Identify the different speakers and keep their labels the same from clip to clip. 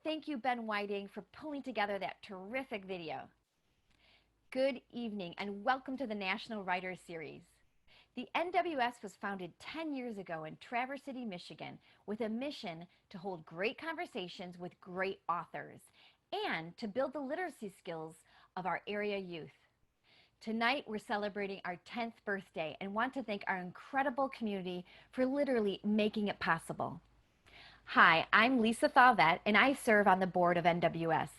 Speaker 1: Thank you, Ben Whiting, for pulling together that terrific video. Good evening and welcome to the National Writers Series. The NWS was founded 10 years ago in Traverse City, Michigan, with a mission to hold great conversations with great authors and to build the literacy skills of our area youth. Tonight, we're celebrating our 10th birthday and want to thank our incredible community for literally making it possible. Hi, I'm Lisa Thavet, and I serve on the board of NWS.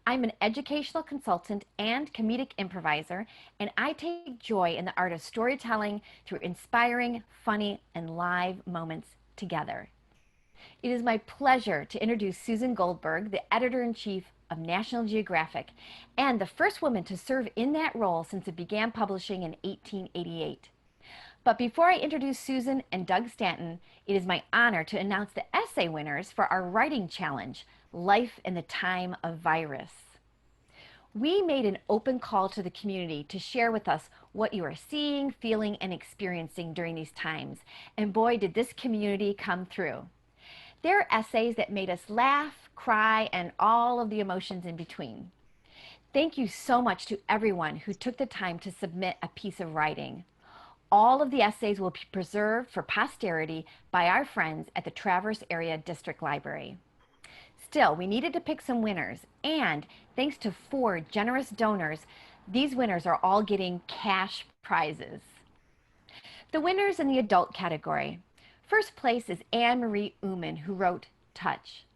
Speaker 1: I'm an educational consultant and comedic improviser, and I take joy in the art of storytelling through inspiring, funny, and live moments together. It is my pleasure to introduce Susan Goldberg, the editor-in-chief of National Geographic, and the first woman to serve in that role since it began publishing in 1888. But before I introduce Susan and Doug Stanton, it is my honor to announce the essay winners for our writing challenge, Life in the Time of Virus. We made an open call to the community to share with us what you are seeing, feeling, and experiencing during these times. And boy, did this community come through. There are essays that made us laugh, cry, and all of the emotions in between. Thank you so much to everyone who took the time to submit a piece of writing. All of the essays will be preserved for posterity by our friends at the Traverse Area District Library. Still, we needed to pick some winners, and thanks to 4 generous donors, these winners are all getting cash prizes. The winners in the adult category. First place is Anne-Marie Uman, who wrote Touch.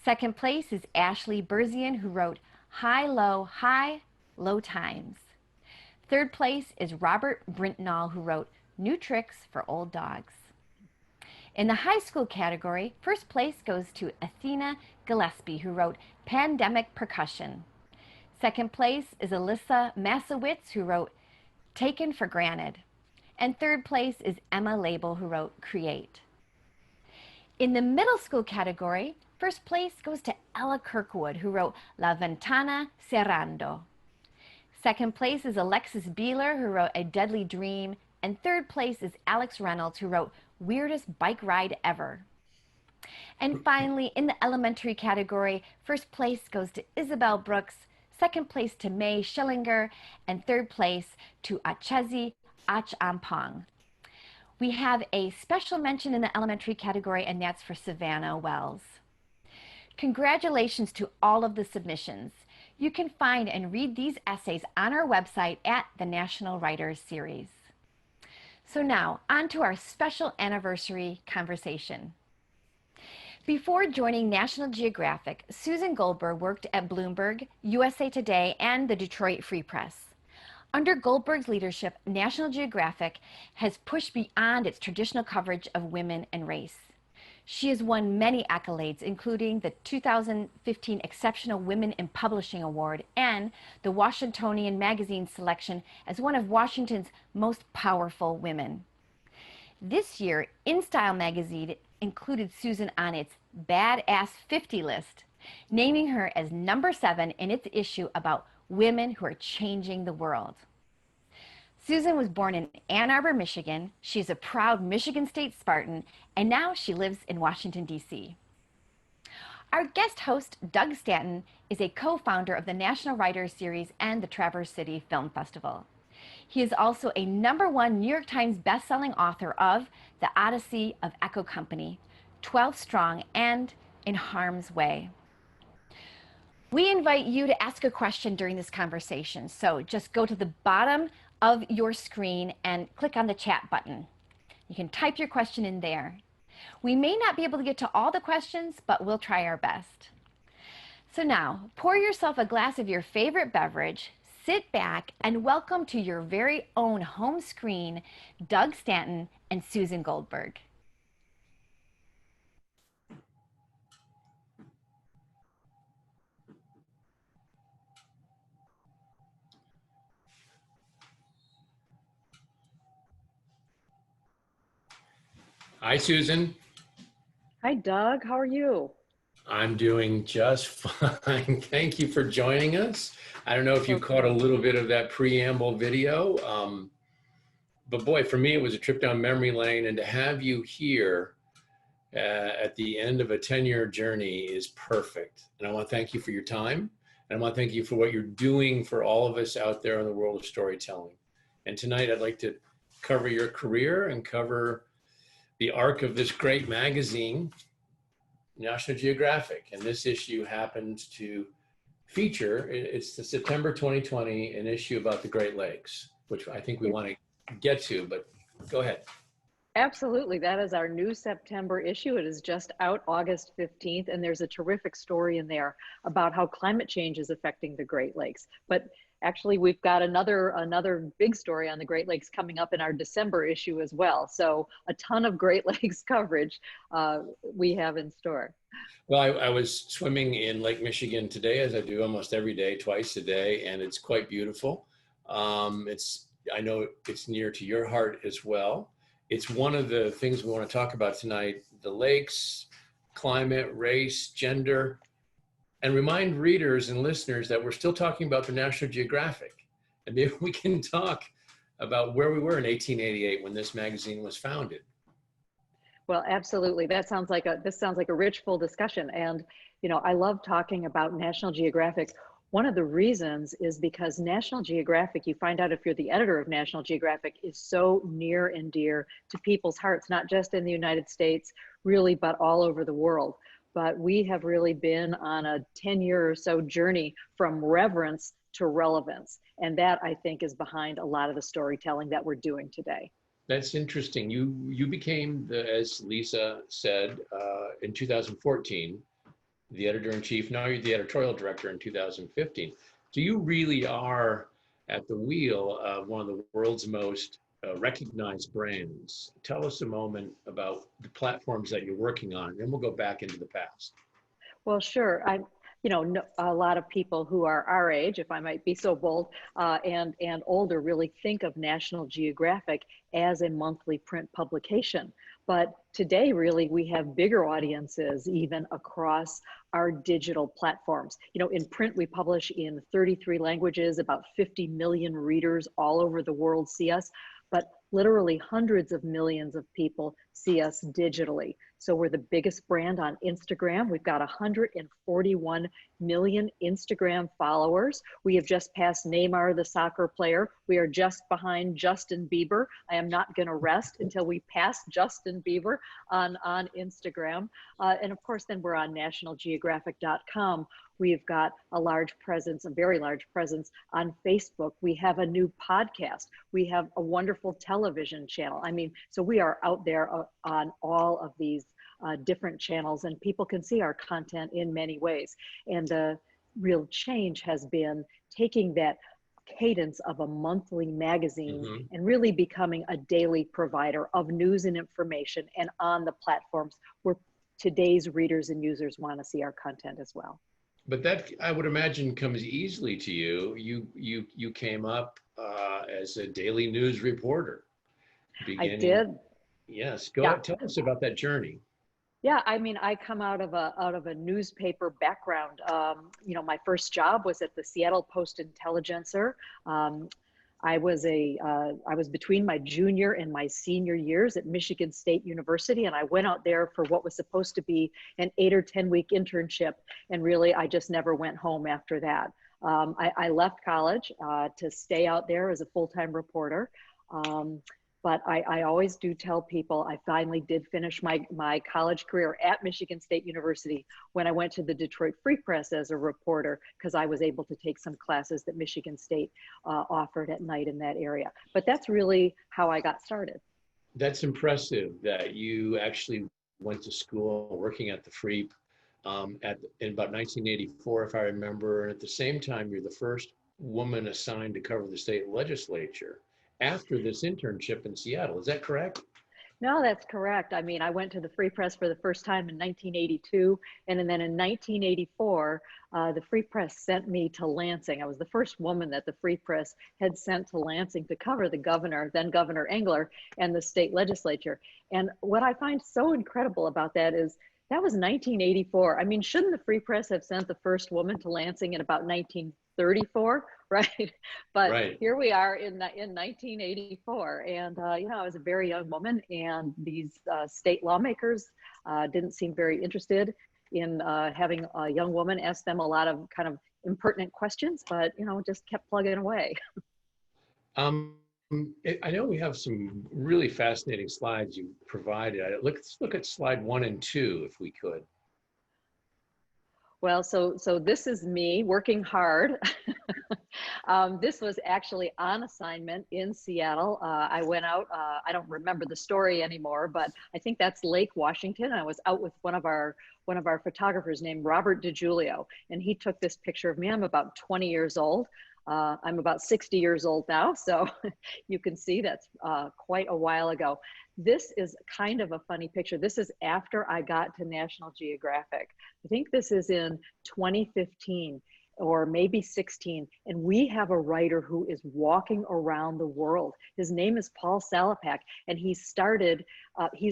Speaker 1: Second place is Ashley Berzian, who wrote High, Low Times. Third place is Robert Brintnall, who wrote New Tricks for Old Dogs. In the high school category, first place goes to Athena Gillespie, who wrote Pandemic Percussion. Second place is Alyssa Masowitz, who wrote Taken for Granted. And third place is Emma Label, who wrote Create. In the middle school category, first place goes to Ella Kirkwood, who wrote La Ventana Cerrando. Second place is Alexis Beeler, who wrote A Deadly Dream. And third place is Alex Reynolds, who wrote Weirdest Bike Ride Ever. And finally, in the elementary category, first place goes to Isabel Brooks, second place to May Schillinger, and third place to Achezi Achampong. We have a special mention in the elementary category, and that's for Savannah Wells. Congratulations to all of the submissions. You can find and read these essays on our website at the National Writers Series. So now, on to our special anniversary conversation. Before joining National Geographic, Susan Goldberg worked at Bloomberg, USA Today, and the Detroit Free Press. Under Goldberg's leadership, National Geographic has pushed beyond its traditional coverage of women and race. She has won many accolades, including the 2015 Exceptional Women in Publishing Award and the Washingtonian Magazine selection as one of Washington's most powerful women. This year, InStyle magazine included Susan on its Badass 50 list, naming her as number 7 in its issue about women who are changing the world. Susan was born in Ann Arbor, Michigan. She's a proud Michigan State Spartan, and now she lives in Washington, D.C. Our guest host, Doug Stanton, is a co-founder of the National Writers Series and the Traverse City Film Festival. He is also a #1 New York Times bestselling author of The Odyssey of Echo Company, 12 Strong, and In Harm's Way. We invite you to ask a question during this conversation, so just go to the bottom of your screen and click on the chat button. You can type your question in there. We may not be able to get to all the questions, but we'll try our best. So now, pour yourself a glass of your favorite beverage, sit back, and welcome to your very own home screen, Doug Stanton and Susan Goldberg.
Speaker 2: Hi, Susan.
Speaker 3: Hi, Doug. How are you?
Speaker 2: I'm doing just fine. Thank you for joining us. I don't know if you caught a little bit of that preamble video, but boy, for me, it was a trip down memory lane, and to have you here at the end of a 10-year journey is perfect. And I want to thank you for your time. And I want to thank you for what you're doing for all of us out there in the world of storytelling. And tonight I'd like to cover your career and cover the arc of this great magazine, National Geographic. And this issue happens to feature, it's the September 2020, an issue about the Great Lakes, which I think we want to get to, but go ahead.
Speaker 3: Absolutely. That is our new September issue. It is just out August 15th, and there's a terrific story in there about how climate change is affecting the Great Lakes. But actually, we've got another big story on the Great Lakes coming up in our December issue as well. So a ton of Great Lakes coverage we have in store.
Speaker 2: Well, I was swimming in Lake Michigan today, as I do almost every day, twice a day, and it's quite beautiful. I know it's near to your heart as well. It's one of the things we want to talk about tonight, the lakes, climate, race, gender, and remind readers and listeners that we're still talking about the National Geographic. And maybe we can talk about where we were in 1888 when this magazine was founded.
Speaker 3: Well, absolutely. This sounds like a rich, full discussion. And, you know, I love talking about National Geographic. One of the reasons is because National Geographic, you find out if you're the editor of National Geographic, is so near and dear to people's hearts, not just in the United States, really, but all over the world. But we have really been on a 10-year or so journey from reverence to relevance. And that, I think, is behind a lot of the storytelling that we're doing today.
Speaker 2: That's interesting. You became, as Lisa said, in 2014, the editor-in-chief. Now you're the editorial director in 2015. So you really are at the wheel of one of the world's most recognized brands. Tell us a moment about the platforms that you're working on, and then we'll go back into the past.
Speaker 3: Well, sure. A lot of people who are our age, if I might be so bold, and older, really think of National Geographic as a monthly print publication. But today, really, we have bigger audiences even across our digital platforms. You know, in print, we publish in 33 languages, about 50 million readers all over the world see us, but literally hundreds of millions of people see us digitally. So we're the biggest brand on Instagram. We've got 141 million Instagram followers. We have just passed Neymar, the soccer player. We are just behind Justin Bieber. I am not going to rest until we pass Justin Bieber on Instagram. And of course, then we're on nationalgeographic.com. We've got a large presence, a very large presence on Facebook. We have a new podcast. We have a wonderful television channel. I mean, so we are out there on all of these different channels, and people can see our content in many ways. And the real change has been taking that cadence of a monthly magazine and really becoming a daily provider of news and information, and on the platforms where today's readers and users want to see our content as well.
Speaker 2: But that, I would imagine, comes easily to you. You came up as a daily news reporter.
Speaker 3: I did.
Speaker 2: Yes, go ahead. Tell us about that journey.
Speaker 3: Yeah, I mean, I come out of a newspaper background. You know, my first job was at the Seattle Post-Intelligencer. I was between my junior and my senior years at Michigan State University, and I went out there for what was supposed to be an 8 or 10 week internship, and really I just never went home after that. I left college to stay out there as a full-time reporter. But I always do tell people I finally did finish my college career at Michigan State University when I went to the Detroit Free Press as a reporter, because I was able to take some classes that Michigan State offered at night in that area. But that's really how I got started.
Speaker 2: That's impressive that you actually went to school working at the Free in about 1984, if I remember. And at the same time, you're the first woman assigned to cover the state legislature after this internship in Seattle. Is that correct?
Speaker 3: No, that's correct. I mean, I went to the Free Press for the first time in 1982. And then in 1984, the Free Press sent me to Lansing. I was the first woman that the Free Press had sent to Lansing to cover the governor, then Governor Engler, and the state legislature. And what I find so incredible about that is That was 1984. I mean, shouldn't the Free Press have sent the first woman to Lansing in about 1934, right? But
Speaker 2: Right.
Speaker 3: here we are in 1984, and you know, I was a very young woman, and these state lawmakers didn't seem very interested in having a young woman ask them a lot of kind of impertinent questions, but you know, just kept plugging away.
Speaker 2: Um, I know we have some really fascinating slides you provided. Let's look at slide 1 and 2, if we could.
Speaker 3: Well, so this is me working hard. This was actually on assignment in Seattle. I went out, I don't remember the story anymore, but I think that's Lake Washington. I was out with one of our photographers named Robert DiGiulio, and he took this picture of me. I'm about 20 years old. I'm about 60 years old now, so you can see that's quite a while ago. This is kind of a funny picture. This is after I got to National Geographic. I think this is in 2015 or maybe 16, and we have a writer who is walking around the world. His name is Paul Salapak, and he's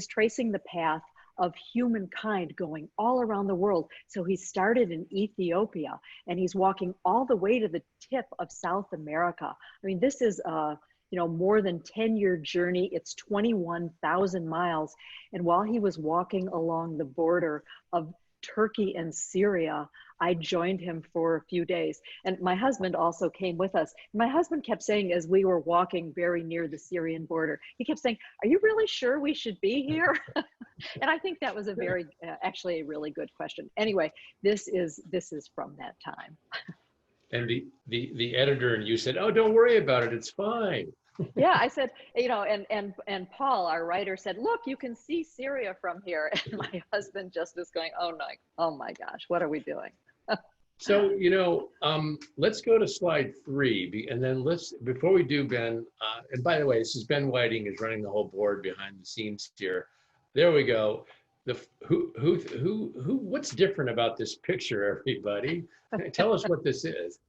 Speaker 3: tracing the path of humankind going all around the world. So he started in Ethiopia, and he's walking all the way to the tip of South America. I mean, this is you know, more than 10-year journey. It's 21,000 miles. And while he was walking along the border of Turkey and Syria, I joined him for a few days. And my husband also came with us. My husband kept saying, as we were walking very near the Syrian border, he kept saying, "Are you really sure we should be here?" And I think that was a very, actually a really good question. Anyway, this is from that time.
Speaker 2: And the editor and you said, "Oh, don't worry about it. It's fine."
Speaker 3: Yeah, I said, you know, and Paul, our writer, said, "Look, you can see Syria from here." And my husband just was going, oh my gosh, what are we doing?"
Speaker 2: So, you know, let's go to slide 3, and then before we do, Ben, and by the way, this is Ben Whiting is running the whole board behind the scenes here. There we go. What's different about this picture, everybody? Tell us what this is.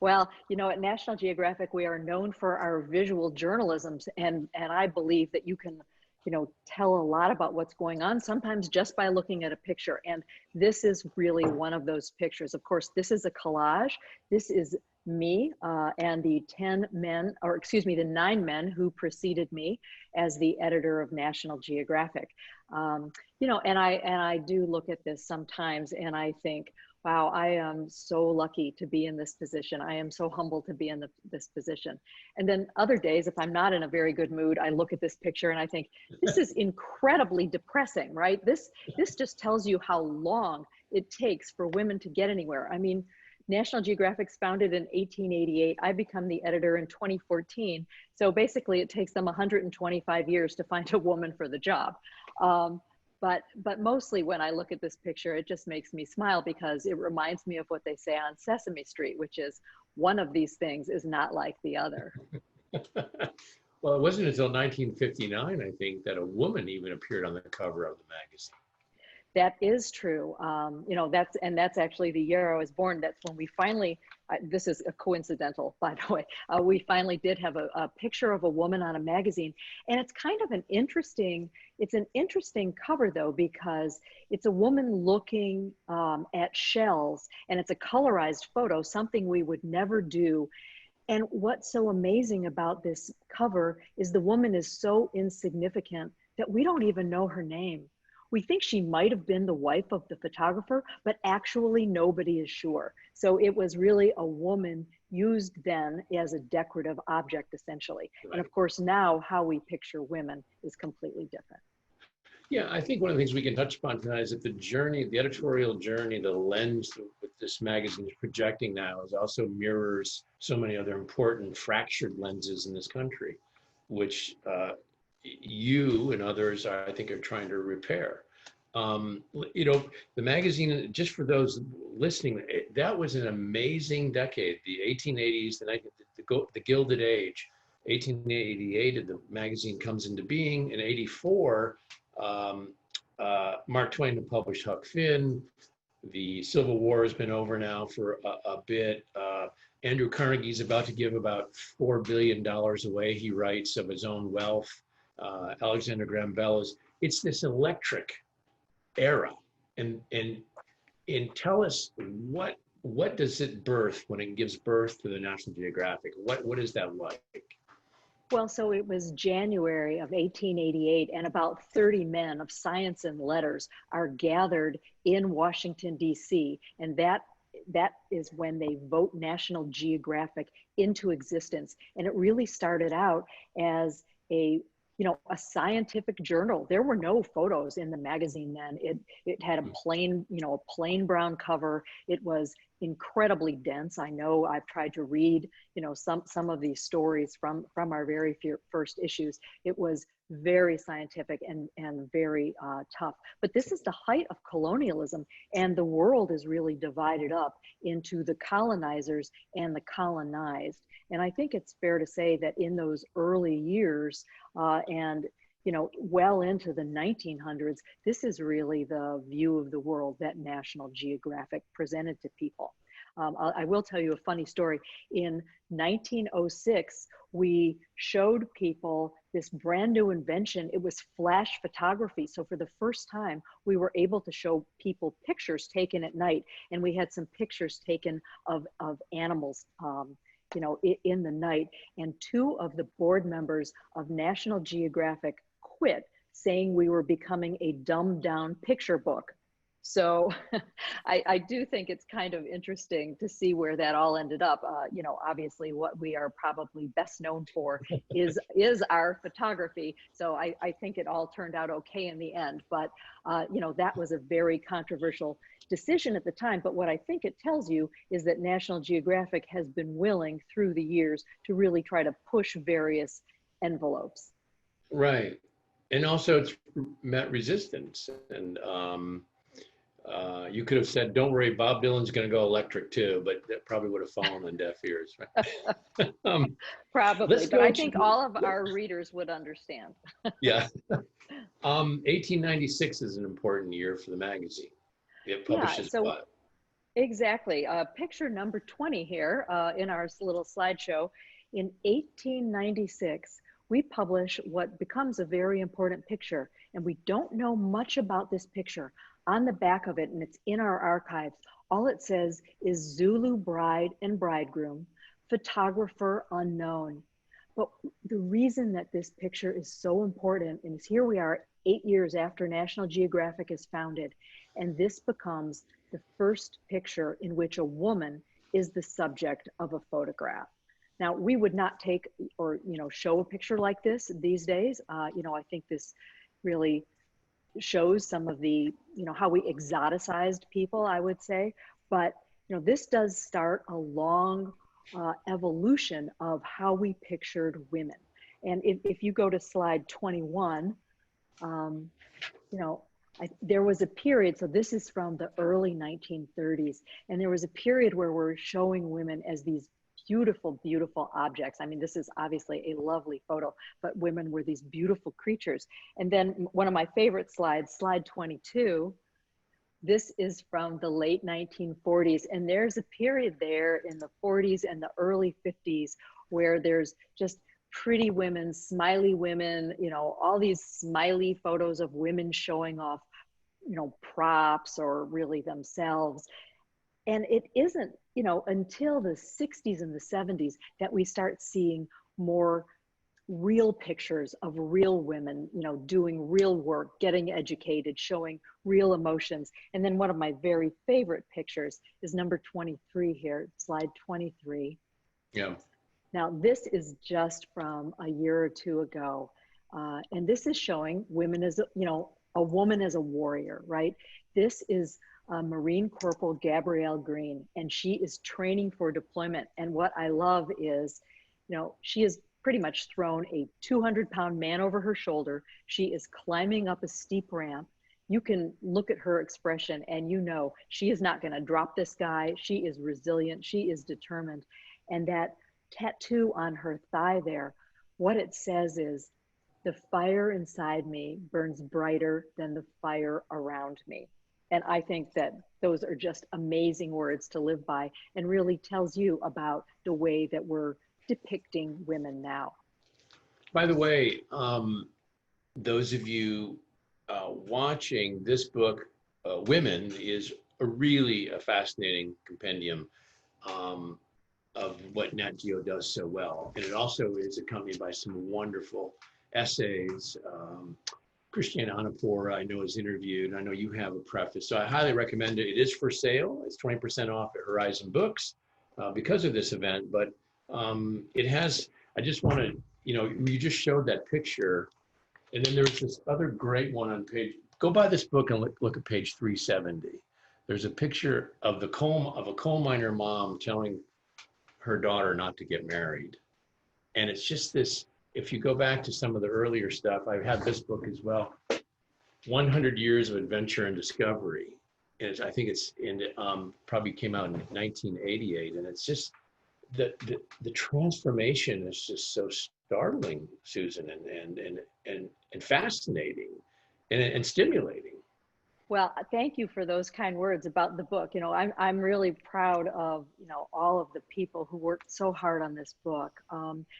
Speaker 3: Well, you know, at National Geographic, we are known for our visual journalism, and I believe that you can, you know, tell a lot about what's going on, sometimes just by looking at a picture. And this is really one of those pictures. Of course, this is a collage. This is me and the 9 men who preceded me as the editor of National Geographic. You know, and I do look at this sometimes and I think, wow, I am so lucky to be in this position. I am so humbled to be in this position. And then other days, if I'm not in a very good mood, I look at this picture and I think, this is incredibly depressing, right? This just tells you how long it takes for women to get anywhere. I mean, National Geographic's founded in 1888. I become the editor in 2014. So basically it takes them 125 years to find a woman for the job. But mostly when I look at this picture, it just makes me smile because it reminds me of what they say on Sesame Street, which is one of these things is not like the other.
Speaker 2: Well, it wasn't until 1959, I think, that a woman even appeared on the cover of the magazine.
Speaker 3: That is true. You know, that's actually the year I was born. That's when we finally, this is a coincidental, by the way, we finally did have a picture of a woman on a magazine. And it's kind of an interesting cover though, because it's a woman looking at shells and it's a colorized photo, something we would never do. And what's so amazing about this cover is the woman is so insignificant that we don't even know her name. We think she might have been the wife of the photographer, but actually nobody is sure. So it was really a woman used then as a decorative object, essentially. Right. And of course, now how we picture women is completely different.
Speaker 2: Yeah, I think one of the things we can touch upon tonight is that the journey, the editorial journey, the lens that this magazine is projecting now is also mirrors so many other important fractured lenses in this country, which you and others, I think, are trying to repair. You know, the magazine, just for those listening, that was an amazing decade. The 1880s, the Gilded Age. 1888, the magazine comes into being. In 84, Mark Twain published Huck Finn. The Civil War has been over now for a bit. Andrew Carnegie's about to give about $4 billion away, he writes, of his own wealth. Alexander Graham Bell it's this electric era, and tell us what does it birth when it gives birth to the National Geographic? What is that like?
Speaker 3: Well, so it was January of 1888, and about 30 men of science and letters are gathered in Washington, D.C., and that is when they vote National Geographic into existence. And it really started out as a scientific journal. There were no photos in the magazine then. It had a plain brown cover. It was incredibly dense. I know I've tried to read, some of these stories from our very first issues. It was very scientific and very tough. But this is the height of colonialism, and the world is really divided up into the colonizers and the colonized. And I think it's fair to say that in those early years, and well into the 1900s, this is really the view of the world that National Geographic presented to people. I will tell you a funny story. In 1906, we showed people this brand new invention. It was flash photography. So for the first time, we were able to show people pictures taken at night. And we had some pictures taken of animals in the night. And two of the board members of National Geographic quit, saying we were becoming a dumbed down picture book. So I do think it's kind of interesting to see where that all ended up. Obviously what we are probably best known for is our photography. So I think it all turned out okay in the end, but that was a very controversial decision at the time. But what I think it tells you is that National Geographic has been willing through the years to really try to push various envelopes.
Speaker 2: Right. And also it's met resistance. And you could have said, don't worry, Bob Dylan's going to go electric too, but that probably would have fallen on deaf ears. Right?
Speaker 3: Probably, but I think all of our readers would understand.
Speaker 2: Yeah. 1896 is an important year for the magazine. It publishes what?
Speaker 3: Exactly. Picture number 20 here in our little slideshow. In 1896, we publish what becomes a very important picture, and we don't know much about this picture. On the back of it, and it's in our archives, all it says is Zulu bride and bridegroom, photographer unknown. But the reason that this picture is so important is here we are 8 years after National Geographic is founded, and this becomes the first picture in which a woman is the subject of a photograph. Now, we would not take or show a picture like this these days. I think this really shows some of the, how we exoticized people, I would say. But, this does start a long evolution of how we pictured women. And if you go to slide 21, there was a period, so this is from the early 1930s, and there was a period where we're showing women as these beautiful, beautiful objects. I mean, this is obviously a lovely photo, but women were these beautiful creatures. And then one of my favorite slides, slide 22, this is from the late 1940s. And there's a period there in the 40s and the early 50s where there's just pretty women, smiley women, all these smiley photos of women showing off, props or really themselves. And it isn't, until the 60s and the 70s that we start seeing more real pictures of real women, doing real work, getting educated, showing real emotions. And then one of my very favorite pictures is number 23 here, slide 23.
Speaker 2: Yeah.
Speaker 3: Now, this is just from a year or two ago. And this is showing women as, a woman as a warrior, right? This is Marine Corporal Gabrielle Green, and she is training for deployment. And what I love is, she has pretty much thrown a 200-pound man over her shoulder. She is climbing up a steep ramp. You can look at her expression and she is not going to drop this guy. She is resilient. She is determined. And that tattoo on her thigh there, what it says is, the fire inside me burns brighter than the fire around me. And I think that those are just amazing words to live by and really tells you about the way that we're depicting women now.
Speaker 2: By the way, those of you watching this book, Women, is really a fascinating compendium of what Nat Geo does so well. And it also is accompanied by some wonderful essays. Christiane Anapora, I know, is interviewed. I know you have a preface. So I highly recommend it. It is for sale. It's 20% off at Horizon Books because of this event. But it has, I just want to, you just showed that picture. And then there's this other great one on page, go buy this book and look at page 370. There's a picture of a coal miner mom telling her daughter not to get married. And it's just this, if you go back to some of the earlier stuff, I have this book as well, 100 Years of Adventure and Discovery. And I think it's probably came out in 1988. And it's just, the transformation is just so startling, Susan, and fascinating and stimulating.
Speaker 3: Well, thank you for those kind words about the book. I'm really proud of, all of the people who worked so hard on this book.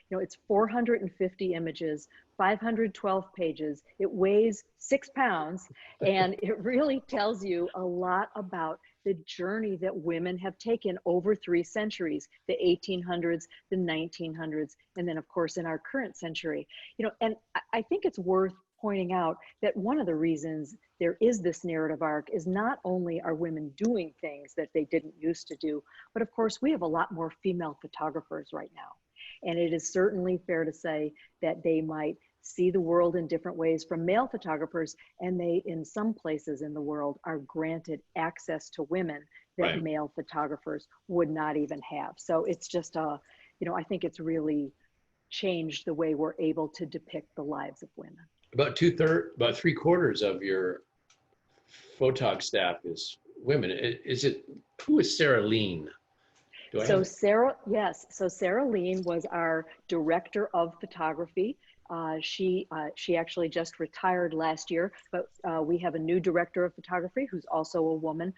Speaker 3: It's 450 images, 512 pages. It weighs 6 pounds, and it really tells you a lot about the journey that women have taken over 3 centuries, the 1800s, the 1900s, and then of course in our current century. And I think it's worth pointing out that one of the reasons there is this narrative arc is not only are women doing things that they didn't used to do, but of course we have a lot more female photographers right now. And it is certainly fair to say that they might see the world in different ways from male photographers, and they, in some places in the world, are granted access to women that
Speaker 2: Right.
Speaker 3: male photographers would not even have. So it's just I think it's really changed the way we're able to depict the lives of women.
Speaker 2: About 3/4 of your photog staff is women. Who is Sarah Lean?
Speaker 3: So Sarah Lean was our director of photography. She actually just retired last year, but we have a new director of photography who's also a woman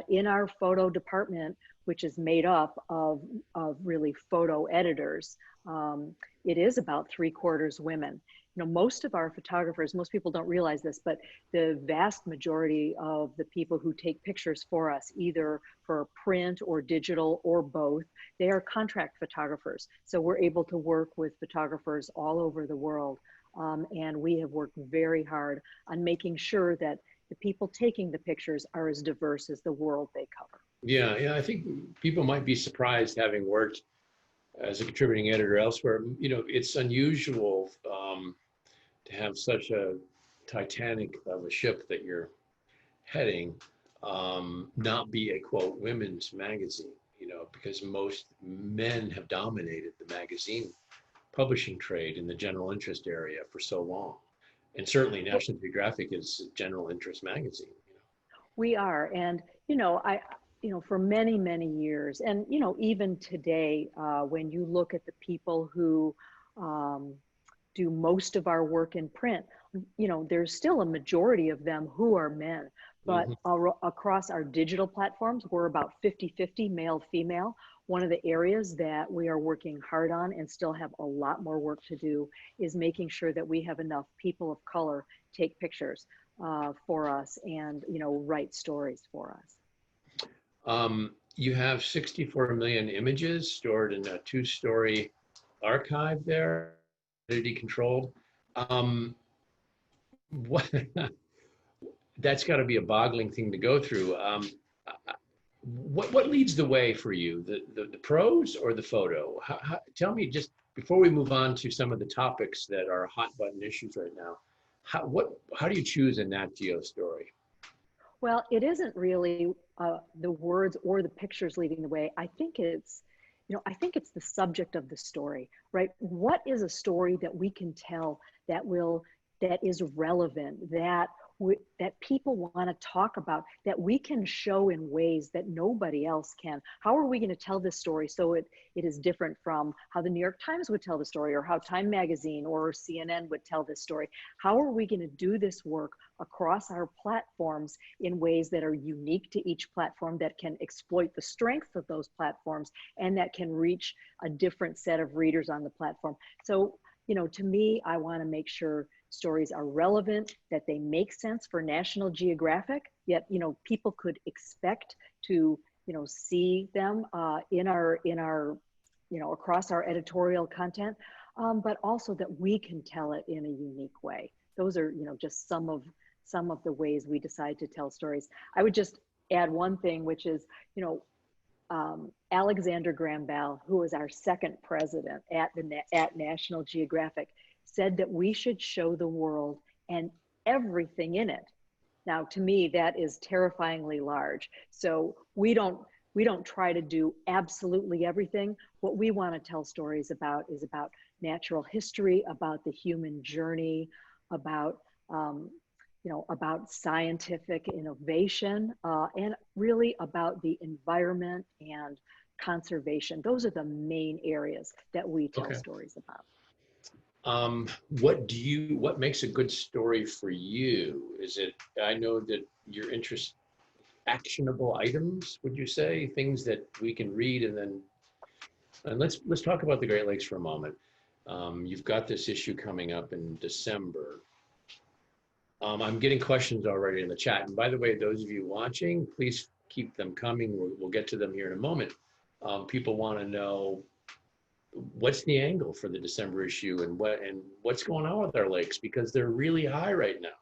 Speaker 3: in our photo department, which is made up of really photo editors. It is about 3/4 women. Most of our photographers, most people don't realize this, but the vast majority of the people who take pictures for us, either for print or digital or both, they are contract photographers. So we're able to work with photographers all over the world. And we have worked very hard on making sure that the people taking the pictures are as diverse as the world they cover.
Speaker 2: Yeah, I think people might be surprised, having worked as a contributing editor elsewhere. It's unusual to have such a Titanic of a ship that you're heading not be a, quote, women's magazine, because most men have dominated the magazine publishing trade in the general interest area for so long. And certainly National Geographic is a general interest magazine.
Speaker 3: We are, and for many, many years, and even today, when you look at the people who do most of our work in print, there's still a majority of them who are men. But across our digital platforms, we're about 50-50 male, female. One of the areas that we are working hard on and still have a lot more work to do is making sure that we have enough people of color take pictures for us and, write stories for us.
Speaker 2: You have 64 million images stored in a 2-story archive there, identity controlled. That's got to be a boggling thing to go through. What leads the way for you, the prose or the photo? Tell me, just before we move on to some of the topics that are hot button issues right now, how do you choose a Nat Geo story?
Speaker 3: Well, it isn't really the words or the pictures leading the way. I think it's the subject of the story, right? What is a story that we can tell that is relevant, that people want to talk about, that we can show in ways that nobody else can? How are we going to tell this story so it is different from how the New York Times would tell the story, or how Time Magazine or CNN would tell this story? How are we going to do this work across our platforms in ways that are unique to each platform, that can exploit the strengths of those platforms, and that can reach a different set of readers on the platform? So, to me, I want to make sure stories are relevant, that they make sense for National Geographic, yet, you know, people could expect to, you know, see them in our, you know, across our editorial content, but also that we can tell it in a unique way. Those are, you know, just some of the ways we decide to tell stories. I would just add one thing, which is, you know, Alexander Graham Bell, who was our second president at National Geographic, said that we should show the world and everything in it. Now, to me, that is terrifyingly large. So we don't try to do absolutely everything. What we want to tell stories about is about natural history, about the human journey, about you know, about scientific innovation, and really about the environment and conservation. Those are the main areas that we tell stories about.
Speaker 2: What makes a good story for you? Is it, I know that your interest, actionable items, would you say, things that we can read and let's talk about the Great Lakes for a moment. You've got this issue coming up in December. I'm getting questions already in the chat. And by the way, those of you watching, please keep them coming. We'll get to them here in a moment. People want to know what's the angle for the December issue and what's going on with our lakes, because they're really high right now.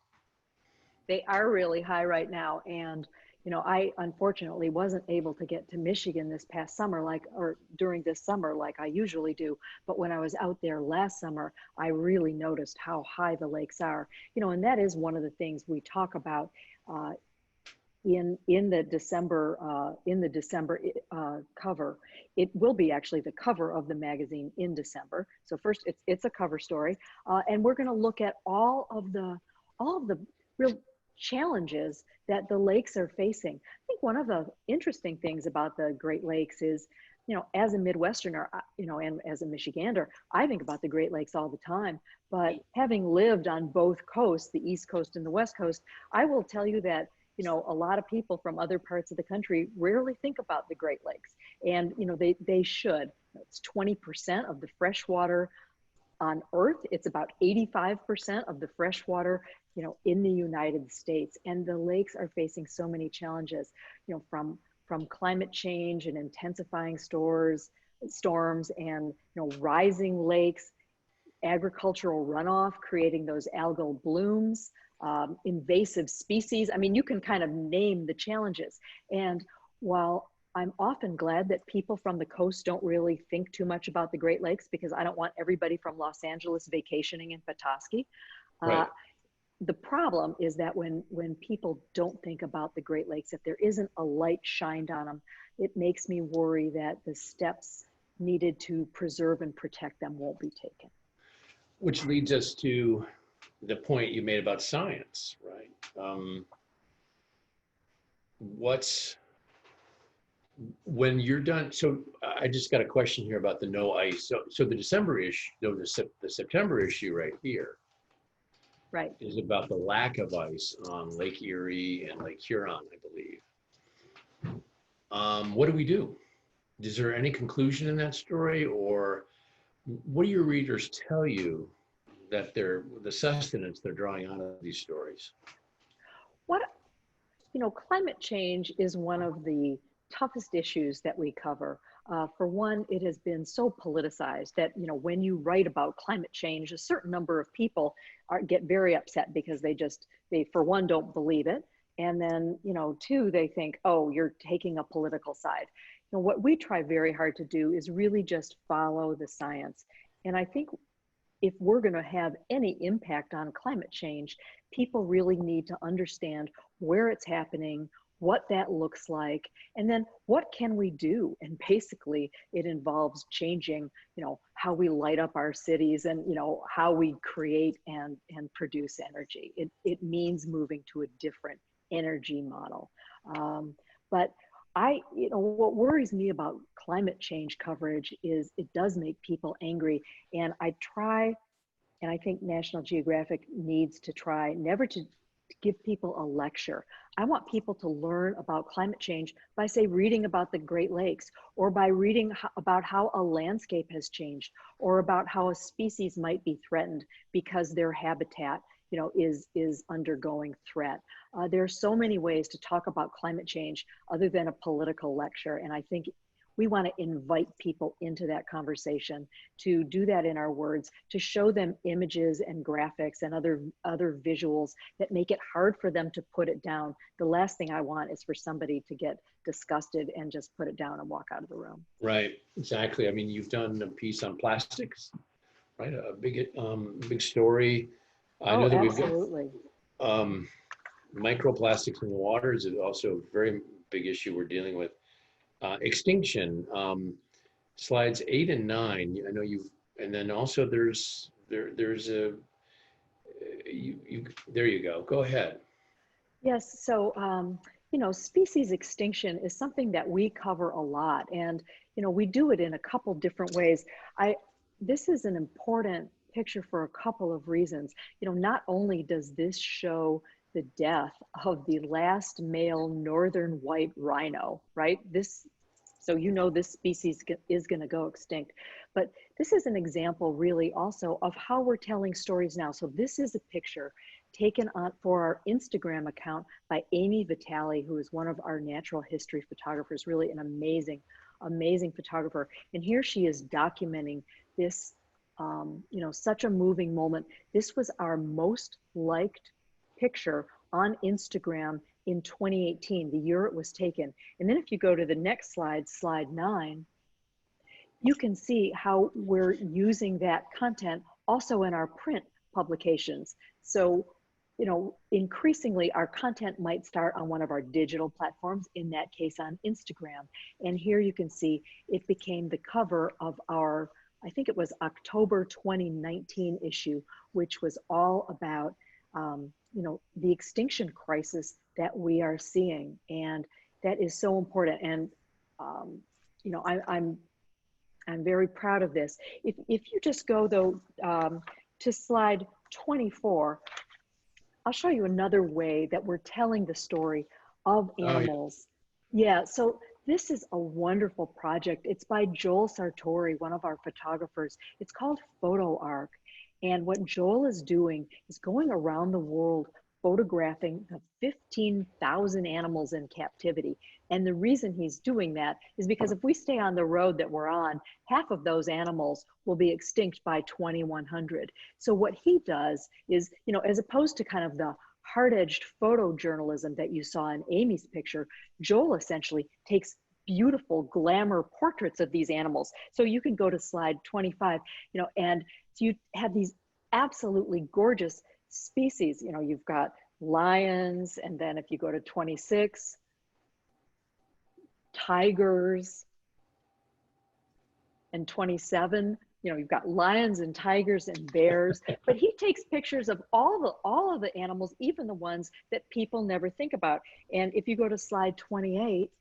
Speaker 3: They are really high right now. And, you know, I unfortunately wasn't able to get to Michigan this past summer, or during this summer, like I usually do. But when I was out there last summer, I really noticed how high the lakes are. You know, and that is one of the things we talk about in the December cover. It will be actually the cover of the magazine in December. So first, it's a cover story, and we're going to look at all of the real challenges that the lakes are facing. I think one of the interesting things about the Great Lakes is, you know, as a Midwesterner, you know, and as a Michigander, I think about the Great Lakes all the time. But having lived on both coasts, the East Coast and the West Coast, I will tell you that, you know, a lot of people from other parts of the country rarely think about the Great Lakes. And, you know, they should. It's 20% of the fresh water on Earth. It's about 85% of the fresh water, you know, in the United States. And the lakes are facing so many challenges, you know, from climate change and intensifying storms and, you know, rising lakes, agricultural runoff, creating those algal blooms, invasive species. I mean, you can kind of name the challenges. And while I'm often glad that people from the coast don't really think too much about the Great Lakes, because I don't want everybody from Los Angeles vacationing in Petoskey.
Speaker 2: Right.
Speaker 3: The problem is that when people don't think about the Great Lakes, if there isn't a light shined on them, it makes me worry that the steps needed to preserve and protect them won't be taken.
Speaker 2: Which leads us to the point you made about science, right? When you're done, so I just got a question here about the no ice. So the December issue, the September issue right here,
Speaker 3: right,
Speaker 2: is about the lack of ice on Lake Erie and Lake Huron, I believe. What do we do? Is there any conclusion in that story, or what do your readers tell you that the sustenance they're drawing out of these stories?
Speaker 3: You know, climate change is one of the toughest issues that we cover. For one, it has been so politicized that, you know, when you write about climate change, a certain number of people get very upset because they for one, don't believe it. And then, you know, two, they think, oh, you're taking a political side. You know, what we try very hard to do is really just follow the science. And I think if we're going to have any impact on climate change, people really need to understand where it's happening, what that looks like, and then what can we do? And basically it involves changing, you know, how we light up our cities and, you know, how we create and produce energy. It means moving to a different energy model. But you know, what worries me about climate change coverage is it does make people angry. And I think National Geographic needs to try never to give people a lecture. I want people to learn about climate change by, say, reading about the Great Lakes, or by reading about how a landscape has changed, or about how a species might be threatened because their habitat, is undergoing threat. There are so many ways to talk about climate change other than a political lecture, and I think we want to invite people into that conversation, to do that in our words, to show them images and graphics and other visuals that make it hard for them to put it down. The last thing I want is for somebody to get disgusted and just put it down and walk out of the room.
Speaker 2: Right, exactly. I mean, you've done a piece on plastics, right? A big story. I know that
Speaker 3: absolutely.
Speaker 2: We've got microplastics in the water is also a very big issue we're dealing with. Extinction, slides 8 and 9. I know you've, and then also there's a, there you go. Go ahead.
Speaker 3: Yes. So, species extinction is something that we cover a lot, and we do it in a couple different ways. This is an important picture for a couple of reasons. Not only does this show the death of the last male northern white rhino, right? So this species is going to go extinct. But this is an example really also of how we're telling stories now. So this is a picture taken for our Instagram account by Amy Vitale, who is one of our natural history photographers, really an amazing, amazing photographer. And here she is documenting this, such a moving moment. This was our most liked picture on Instagram in 2018, the year it was taken. And then if you go to the next slide, slide 9, you can see how we're using that content also in our print publications. So, increasingly our content might start on one of our digital platforms, in that case on Instagram. And here you can see it became the cover of our, I think it was October 2019 issue, which was all about the extinction crisis that we are seeing, and that is so important. And I'm very proud of this. If you just go though to slide 24, I'll show you another way that we're telling the story of animals. Yeah, so this is a wonderful project. It's by Joel Sartori, one of our photographers. It's called Photo Arc. And what Joel is doing is going around the world photographing the 15,000 animals in captivity. And the reason he's doing that is because if we stay on the road that we're on, half of those animals will be extinct by 2100. So what he does is, as opposed to kind of the hard-edged photojournalism that you saw in Amy's picture, Joel essentially takes beautiful glamour portraits of these animals. So you can go to slide 25, and so you have these absolutely gorgeous species. You've got lions, and then if you go to 26, tigers, and 27, you've got lions and tigers and bears. But he takes pictures of all of the animals, even the ones that people never think about. And if you go to slide 28,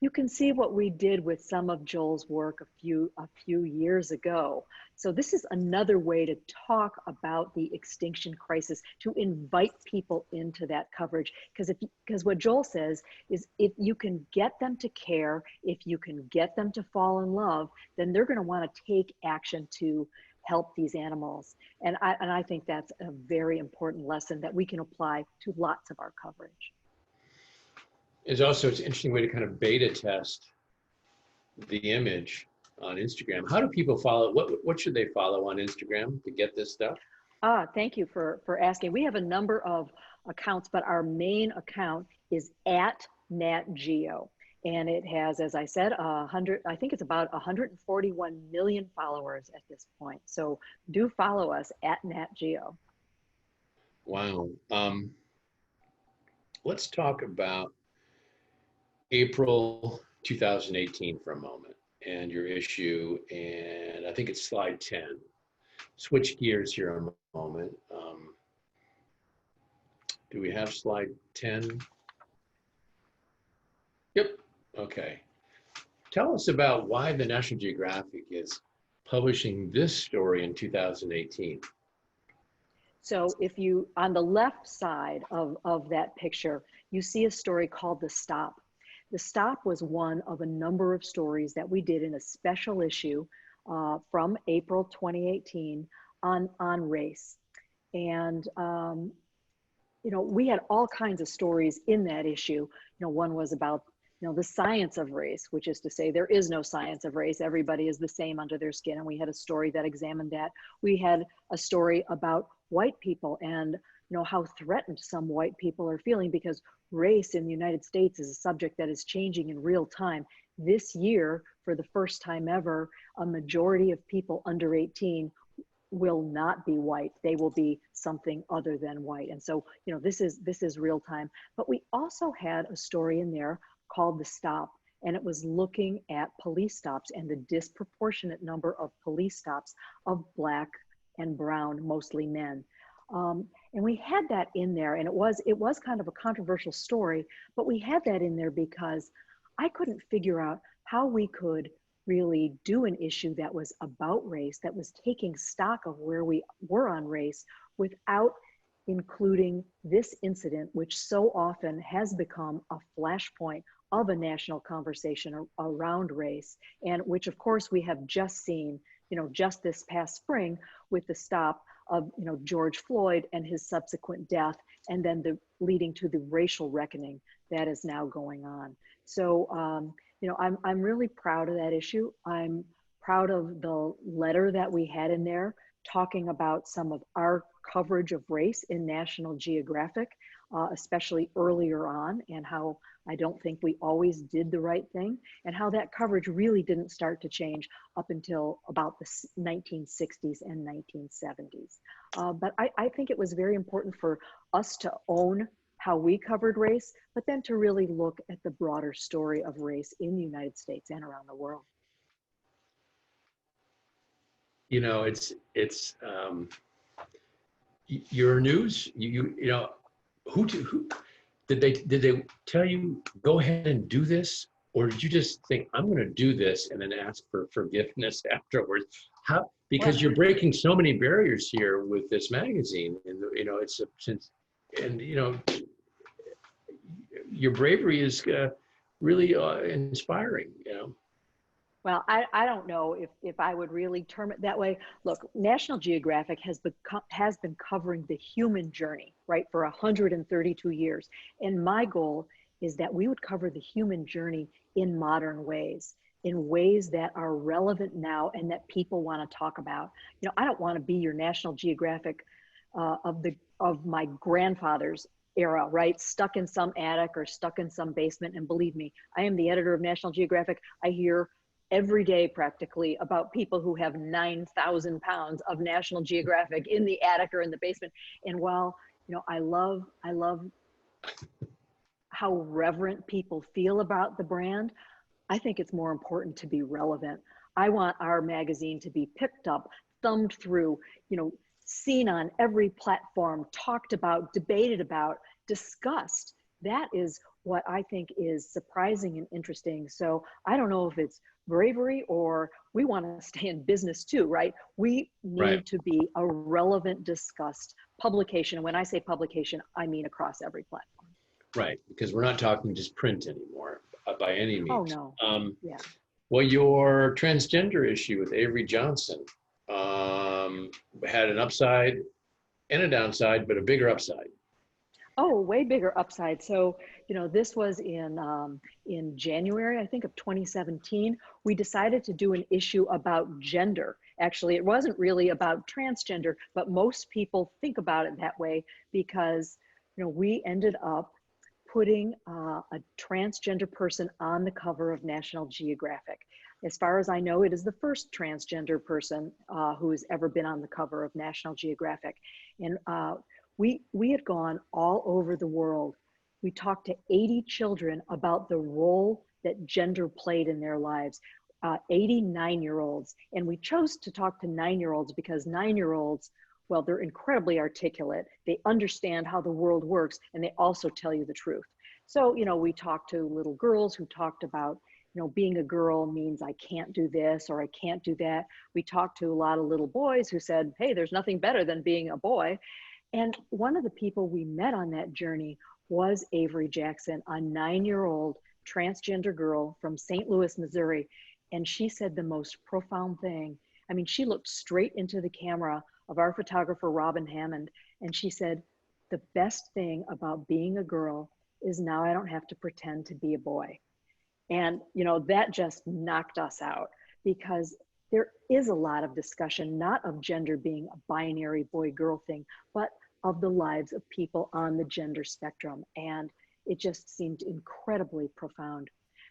Speaker 3: you can see what we did with some of Joel's work a few years ago. So this is another way to talk about the extinction crisis, to invite people into that coverage. Because what Joel says is, if you can get them to care, if you can get them to fall in love, then they're going to want to take action to help these animals. And I think that's a very important lesson that we can apply to lots of our coverage.
Speaker 2: It's an interesting way to kind of beta test the image on Instagram. How do people follow? What should they follow on Instagram to get this stuff?
Speaker 3: Thank you for asking. We have a number of accounts, but our main account is @NatGeo. And it has, as I said, I think it's about 141 million followers at this point. So do follow us @NatGeo.
Speaker 2: Wow. Let's talk about April 2018 for a moment, and your issue, and I think it's slide 10. Switch gears here a moment. Do we have slide 10? Yep, okay. Tell us about why the National Geographic is publishing this story in 2018.
Speaker 3: So if you, on the left side of that picture, you see a story called The Stop. The Stop was one of a number of stories that we did in a special issue from April 2018 on race. And, you know, we had all kinds of stories in that issue. You know, one was about, you know, the science of race, which is to say there is no science of race. Everybody is the same under their skin. And we had a story that examined that. We had a story about white people and, you know, how threatened some white people are feeling because race in the United States is a subject that is changing in real time. This year, for the first time ever, a majority of people under 18 will not be white. They will be something other than white. And so, you know, this is real time. But we also had a story in there called The Stop, and it was looking at police stops and the disproportionate number of police stops of Black and brown, mostly men. And we had that in there, and it was kind of a controversial story, but we had that in there because I couldn't figure out how we could really do an issue that was about race, that was taking stock of where we were on race without including this incident, which so often has become a flashpoint of a national conversation around race, and which of course we have just seen, you know, just this past spring with the stop of, you know, George Floyd and his subsequent death, and then leading to the racial reckoning that is now going on. So, you know, I'm really proud of that issue. I'm proud of the letter that we had in there talking about some of our coverage of race in National Geographic, especially earlier on, and how I don't think we always did the right thing, and how that coverage really didn't start to change up until about the 1960s and 1970s. But I think it was very important for us to own how we covered race, but then to really look at the broader story of race in the United States and around the world.
Speaker 2: You know, it's your news. You know, who did they tell you go ahead and do this, or did you just think I'm going to do this and then ask for forgiveness afterwards? How? Because you're breaking so many barriers here with this magazine, and you know and you know your bravery is really inspiring. You know.
Speaker 3: Well, I don't know if I would really term it that way. Look, National Geographic has been covering the human journey, right, for 132 years. And my goal is that we would cover the human journey in modern ways, in ways that are relevant now and that people want to talk about. You know, I don't want to be your National Geographic of my grandfather's era, right? Stuck in some attic or stuck in some basement. And believe me, I am the editor of National Geographic. I hear every day practically about people who have 9,000 pounds of National Geographic in the attic or in the basement. And while, you know, I love how reverent people feel about the brand, I think it's more important to be relevant. I want our magazine to be picked up, thumbed through, you know, seen on every platform, talked about, debated about, discussed. That is what I think is surprising and interesting. So I don't know if it's bravery or we want to stay in business too, right? We need to be a relevant, discussed publication. And when I say publication, I mean across every platform.
Speaker 2: Right, because we're not talking just print anymore by any means.
Speaker 3: Oh no. Yeah.
Speaker 2: Well, your transgender issue with Avery Johnson had an upside and a downside, but a bigger upside.
Speaker 3: Oh, way bigger upside. So, you know, this was in January, I think, of 2017. We decided to do an issue about gender. Actually, it wasn't really about transgender, but most people think about it that way because, you know, we ended up putting a transgender person on the cover of National Geographic. As far as I know, it is the first transgender person who has ever been on the cover of National Geographic. And we had gone all over the world. We talked to 80 children about the role that gender played in their lives, 80 9-year-olds. And we chose to talk to 9-year-olds because 9-year-olds, well, they're incredibly articulate. They understand how the world works, and they also tell you the truth. So, you know, we talked to little girls who talked about, you know, being a girl means I can't do this or I can't do that. We talked to a lot of little boys who said, hey, there's nothing better than being a boy. And one of the people we met on that journey was Avery Jackson, a 9-year-old transgender girl from St. Louis, Missouri. And she said the most profound thing. I mean, she looked straight into the camera of our photographer, Robin Hammond, and she said, the best thing about being a girl is now I don't have to pretend to be a boy. And, you know, that just knocked us out, because there is a lot of discussion, not of gender being a binary boy-girl thing, but of the lives of people on the gender spectrum. And it just seemed incredibly profound.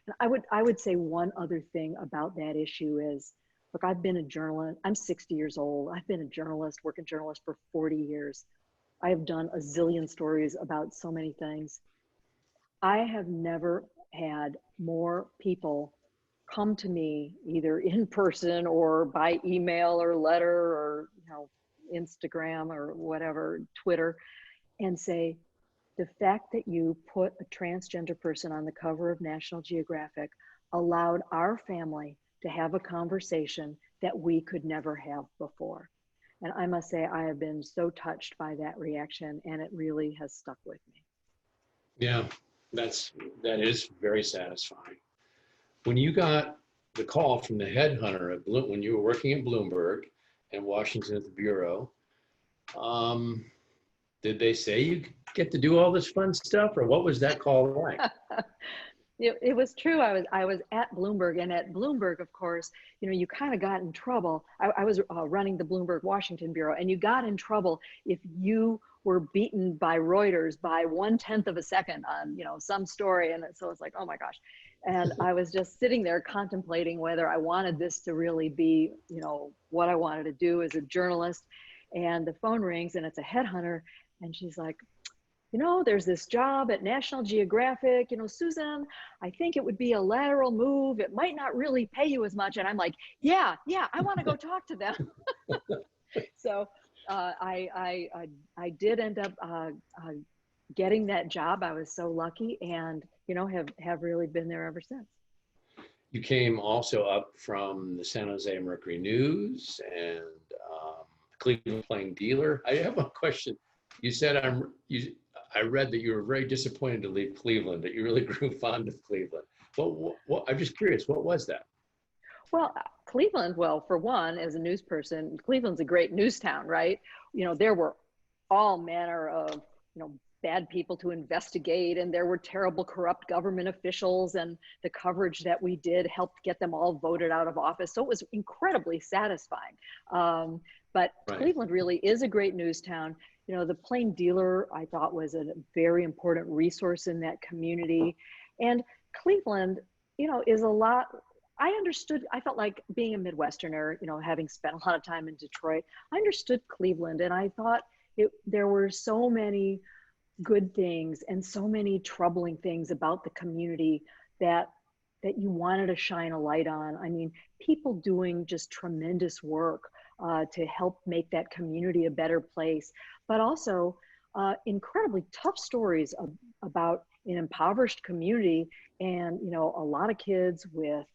Speaker 3: And I would say one other thing about that issue is, look, I've been a journalist. I'm 60 years old. I've been a journalist, working journalist for 40 years. I have done a zillion stories about so many things. I have never had more people come to me either in person or by email or letter or, you know, Instagram or whatever, Twitter, and say, the fact that you put a transgender person on the cover of National Geographic allowed our family to have a conversation that we could never have before. And I must say, I have been so touched by that reaction, and it really has stuck with me.
Speaker 2: Yeah, that is very satisfying. When you got the call from the headhunter at when you were working at Bloomberg and Washington at the Bureau, did they say you get to do all this fun stuff, or what was that call like?
Speaker 3: It was true. I was at Bloomberg, and at Bloomberg, of course, you know, you kind of got in trouble. I was running the Bloomberg Washington Bureau, and you got in trouble if you were beaten by Reuters by 1/10 of a second on, you know, some story. And so it's like, oh my gosh. And I was just sitting there contemplating whether I wanted this to really be, you know, what I wanted to do as a journalist. And the phone rings, and it's a headhunter, and she's like, you know, there's this job at National Geographic, you know, Susan, I think it would be a lateral move. It might not really pay you as much. And I'm like, yeah, I want to go talk to them. So I did end up getting that job. I was so lucky, and, you know, have really been there ever since.
Speaker 2: You came also up from the San Jose Mercury News and Cleveland Plain Dealer. I have one question. You said I read that you were very disappointed to leave Cleveland, that you really grew fond of Cleveland. Well, I'm just curious, what was that?
Speaker 3: Well, Cleveland, well, for one, as a news person, Cleveland's a great news town, right? You know, there were all manner of, you know, bad people to investigate, and there were terrible corrupt government officials, and the coverage that we did helped get them all voted out of office. So it was incredibly satisfying. But right. Cleveland really is a great news town. You know, the Plain Dealer, I thought, was a very important resource in that community. And Cleveland, you know, is a lot, I felt like being a Midwesterner, you know, having spent a lot of time in Detroit, I understood Cleveland, and I thought there were so many good things and so many troubling things about the community that you wanted to shine a light on. I mean, people doing just tremendous work to help make that community a better place, but also incredibly tough stories about an impoverished community, and, you know, a lot of kids with,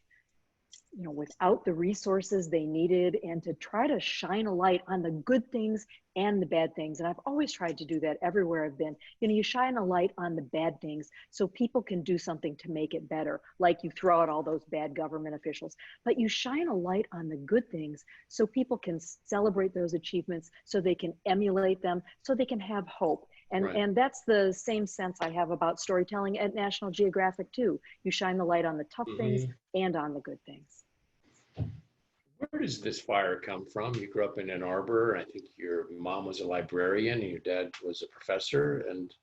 Speaker 3: you know, without the resources they needed, and to try to shine a light on the good things and the bad things. And I've always tried to do that everywhere I've been. You know, you shine a light on the bad things so people can do something to make it better, like you throw out all those bad government officials, but you shine a light on the good things so people can celebrate those achievements, so they can emulate them, so they can have hope. And, right. And that's the same sense I have about storytelling at National Geographic too. You shine the light on the tough things and on the good things.
Speaker 2: Where does this fire come from? You grew up in Ann Arbor. I think your mom was a librarian and your dad was a professor. And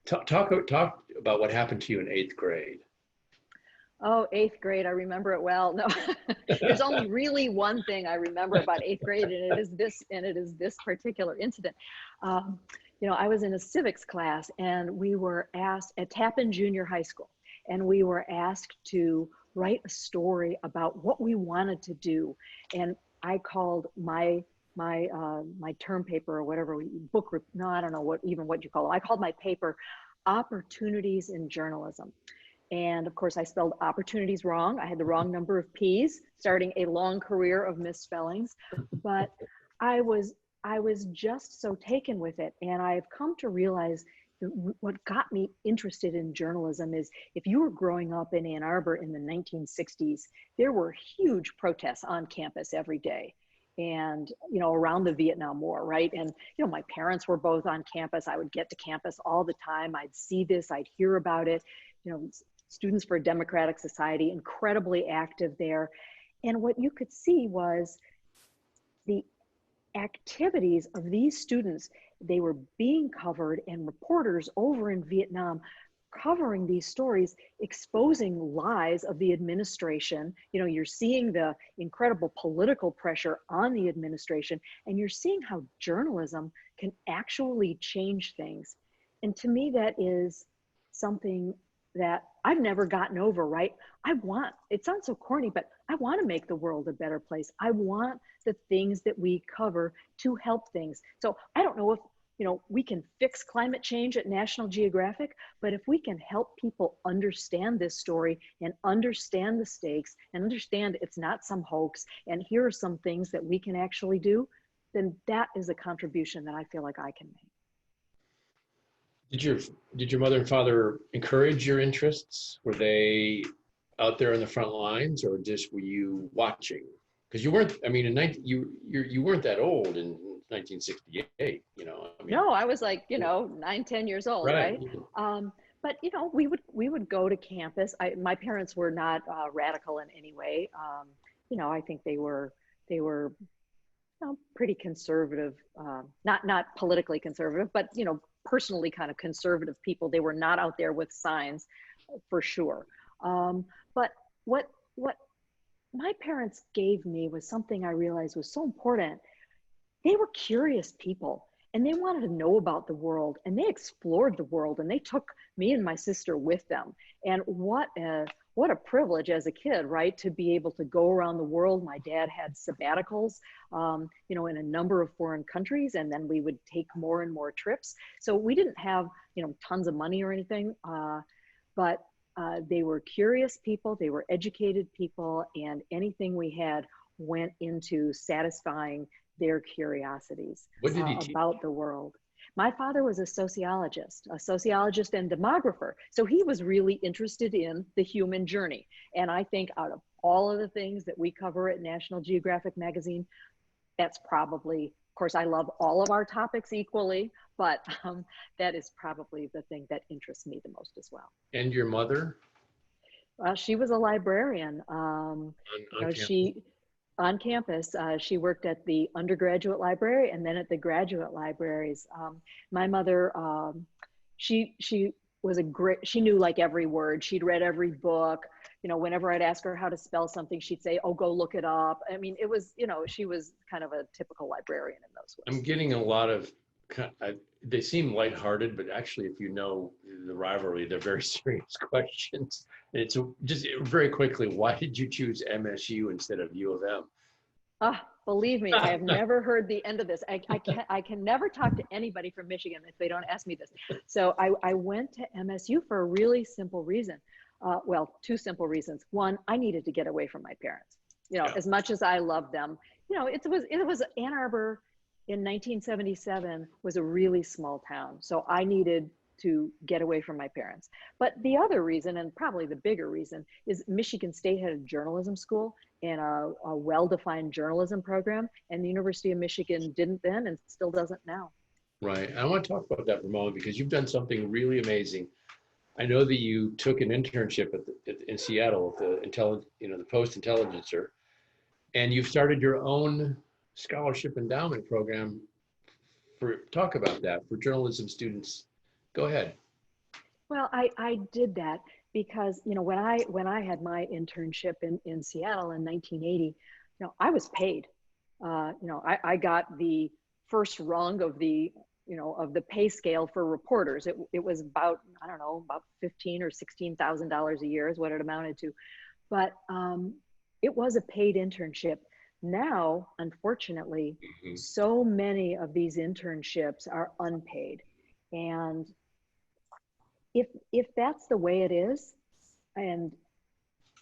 Speaker 2: talk about what happened to you in 8th grade.
Speaker 3: Oh, 8th grade, I remember it well. No, there's only really one thing I remember about 8th grade, and it is this particular incident. You know, I was in a civics class, and we were asked at Tappan Junior High School, and we were asked to write a story about what we wanted to do. And I called my term paper, or whatever, no, I don't know what you call it. I called my paper Opportunities in Journalism. And of course I spelled opportunities wrong. I had the wrong number of P's, starting a long career of misspellings. But I was I was just so taken with it. And I've come to realize that what got me interested in journalism is if you were growing up in Ann Arbor in the 1960s, there were huge protests on campus every day. And, you know, around the Vietnam War, right? And, you know, my parents were both on campus. I would get to campus all the time. I'd see this, I'd hear about it. You know, Students for a Democratic Society, incredibly active there. And what you could see was the activities of these students. They were being covered, and reporters over in Vietnam covering these stories, exposing lies of the administration. You know, you're seeing the incredible political pressure on the administration, and you're seeing how journalism can actually change things. And to me, that is something that I've never gotten over, right? It sounds so corny, but I want to make the world a better place. I want the things that we cover to help things. So I don't know if, you know, we can fix climate change at National Geographic, but if we can help people understand this story and understand the stakes and understand it's not some hoax, and here are some things that we can actually do, then that is a contribution that I feel like I can make.
Speaker 2: Did your mother and father encourage your interests? Were they out there in the front lines, or just were you watching? Because you weren't. I mean, you weren't that old in 1968. You know. I mean,
Speaker 3: no, I was like, you know, 9, 10 years old, right? But you know, we would go to campus. My parents were not radical in any way. You know, I think they were you know, pretty conservative, not politically conservative, but you know, personally kind of conservative people. They were not out there with signs, for sure. But what my parents gave me was something I realized was so important. They were curious people, and they wanted to know about the world, and they explored the world, and they took me and my sister with them. And what a privilege as a kid, right? To be able to go around the world. My dad had sabbaticals, you know, in a number of foreign countries, and then we would take more and more trips. So we didn't have, you know, tons of money or anything, but they were curious people, they were educated people, and anything we had went into satisfying their curiosities about the world. My father was a sociologist and demographer. So he was really interested in the human journey. And I think out of all of the things that we cover at National Geographic magazine, that's probably, of course, I love all of our topics equally, but that is probably the thing that interests me the most as well.
Speaker 2: And your mother?
Speaker 3: She was a librarian. On campus, she worked at the undergraduate library and then at the graduate libraries. My mother, she was she knew like every word. She'd read every book. You know, whenever I'd ask her how to spell something, she'd say, "Oh, go look it up." I mean, it was, you know, she was kind of a typical librarian in those ways.
Speaker 2: I'm getting a lot of, they seem lighthearted, but actually, if you know the rivalry, they're very serious questions. And it's just very quickly, why did you choose MSU instead of U of M?
Speaker 3: Believe me, I have never heard the end of this. I can never talk to anybody from Michigan if they don't ask me this. So I went to MSU for a really simple reason. Well, two simple reasons. One, I needed to get away from my parents. You know, as much as I loved them, you know, it was Ann Arbor in 1977 was a really small town. So I needed to get away from my parents. But the other reason, and probably the bigger reason, is Michigan State had a journalism school and a well-defined journalism program, and the University of Michigan didn't then and still doesn't now.
Speaker 2: Right. I want to talk about that for a moment because you've done something really amazing. I know that you took an internship in Seattle at the Post-Intelligencer, and you've started your own scholarship endowment program talk about that for journalism students. Go ahead.
Speaker 3: Well, I did that because, you know, when I had my internship in Seattle in 1980, you know, I was paid. You know, I got the first rung of the, you know, of the pay scale for reporters. It was about, I don't know, about $15,000 or $16,000 a year is what it amounted to. But it was a paid internship. Now, unfortunately, so many of these internships are unpaid. And if that's the way it is, and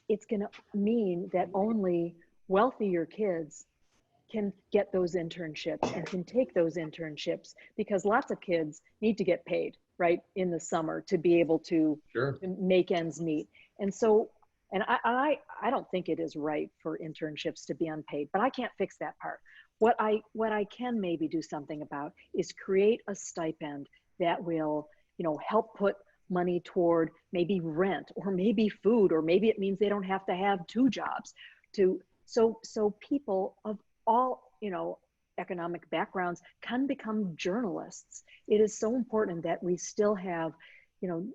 Speaker 3: it's going to mean that only wealthier kids can get those internships and can take those internships, because lots of kids need to get paid, right, in the summer to be able to
Speaker 2: Sure.
Speaker 3: make ends meet. And so, and I don't think it is right for internships to be unpaid, but I can't fix that part. What I can maybe do something about is create a stipend that will, you know, help put money toward maybe rent, or maybe food, or maybe it means they don't have to have two jobs, to so people of all, you know, economic backgrounds can become journalists. It is so important that we still have, you know,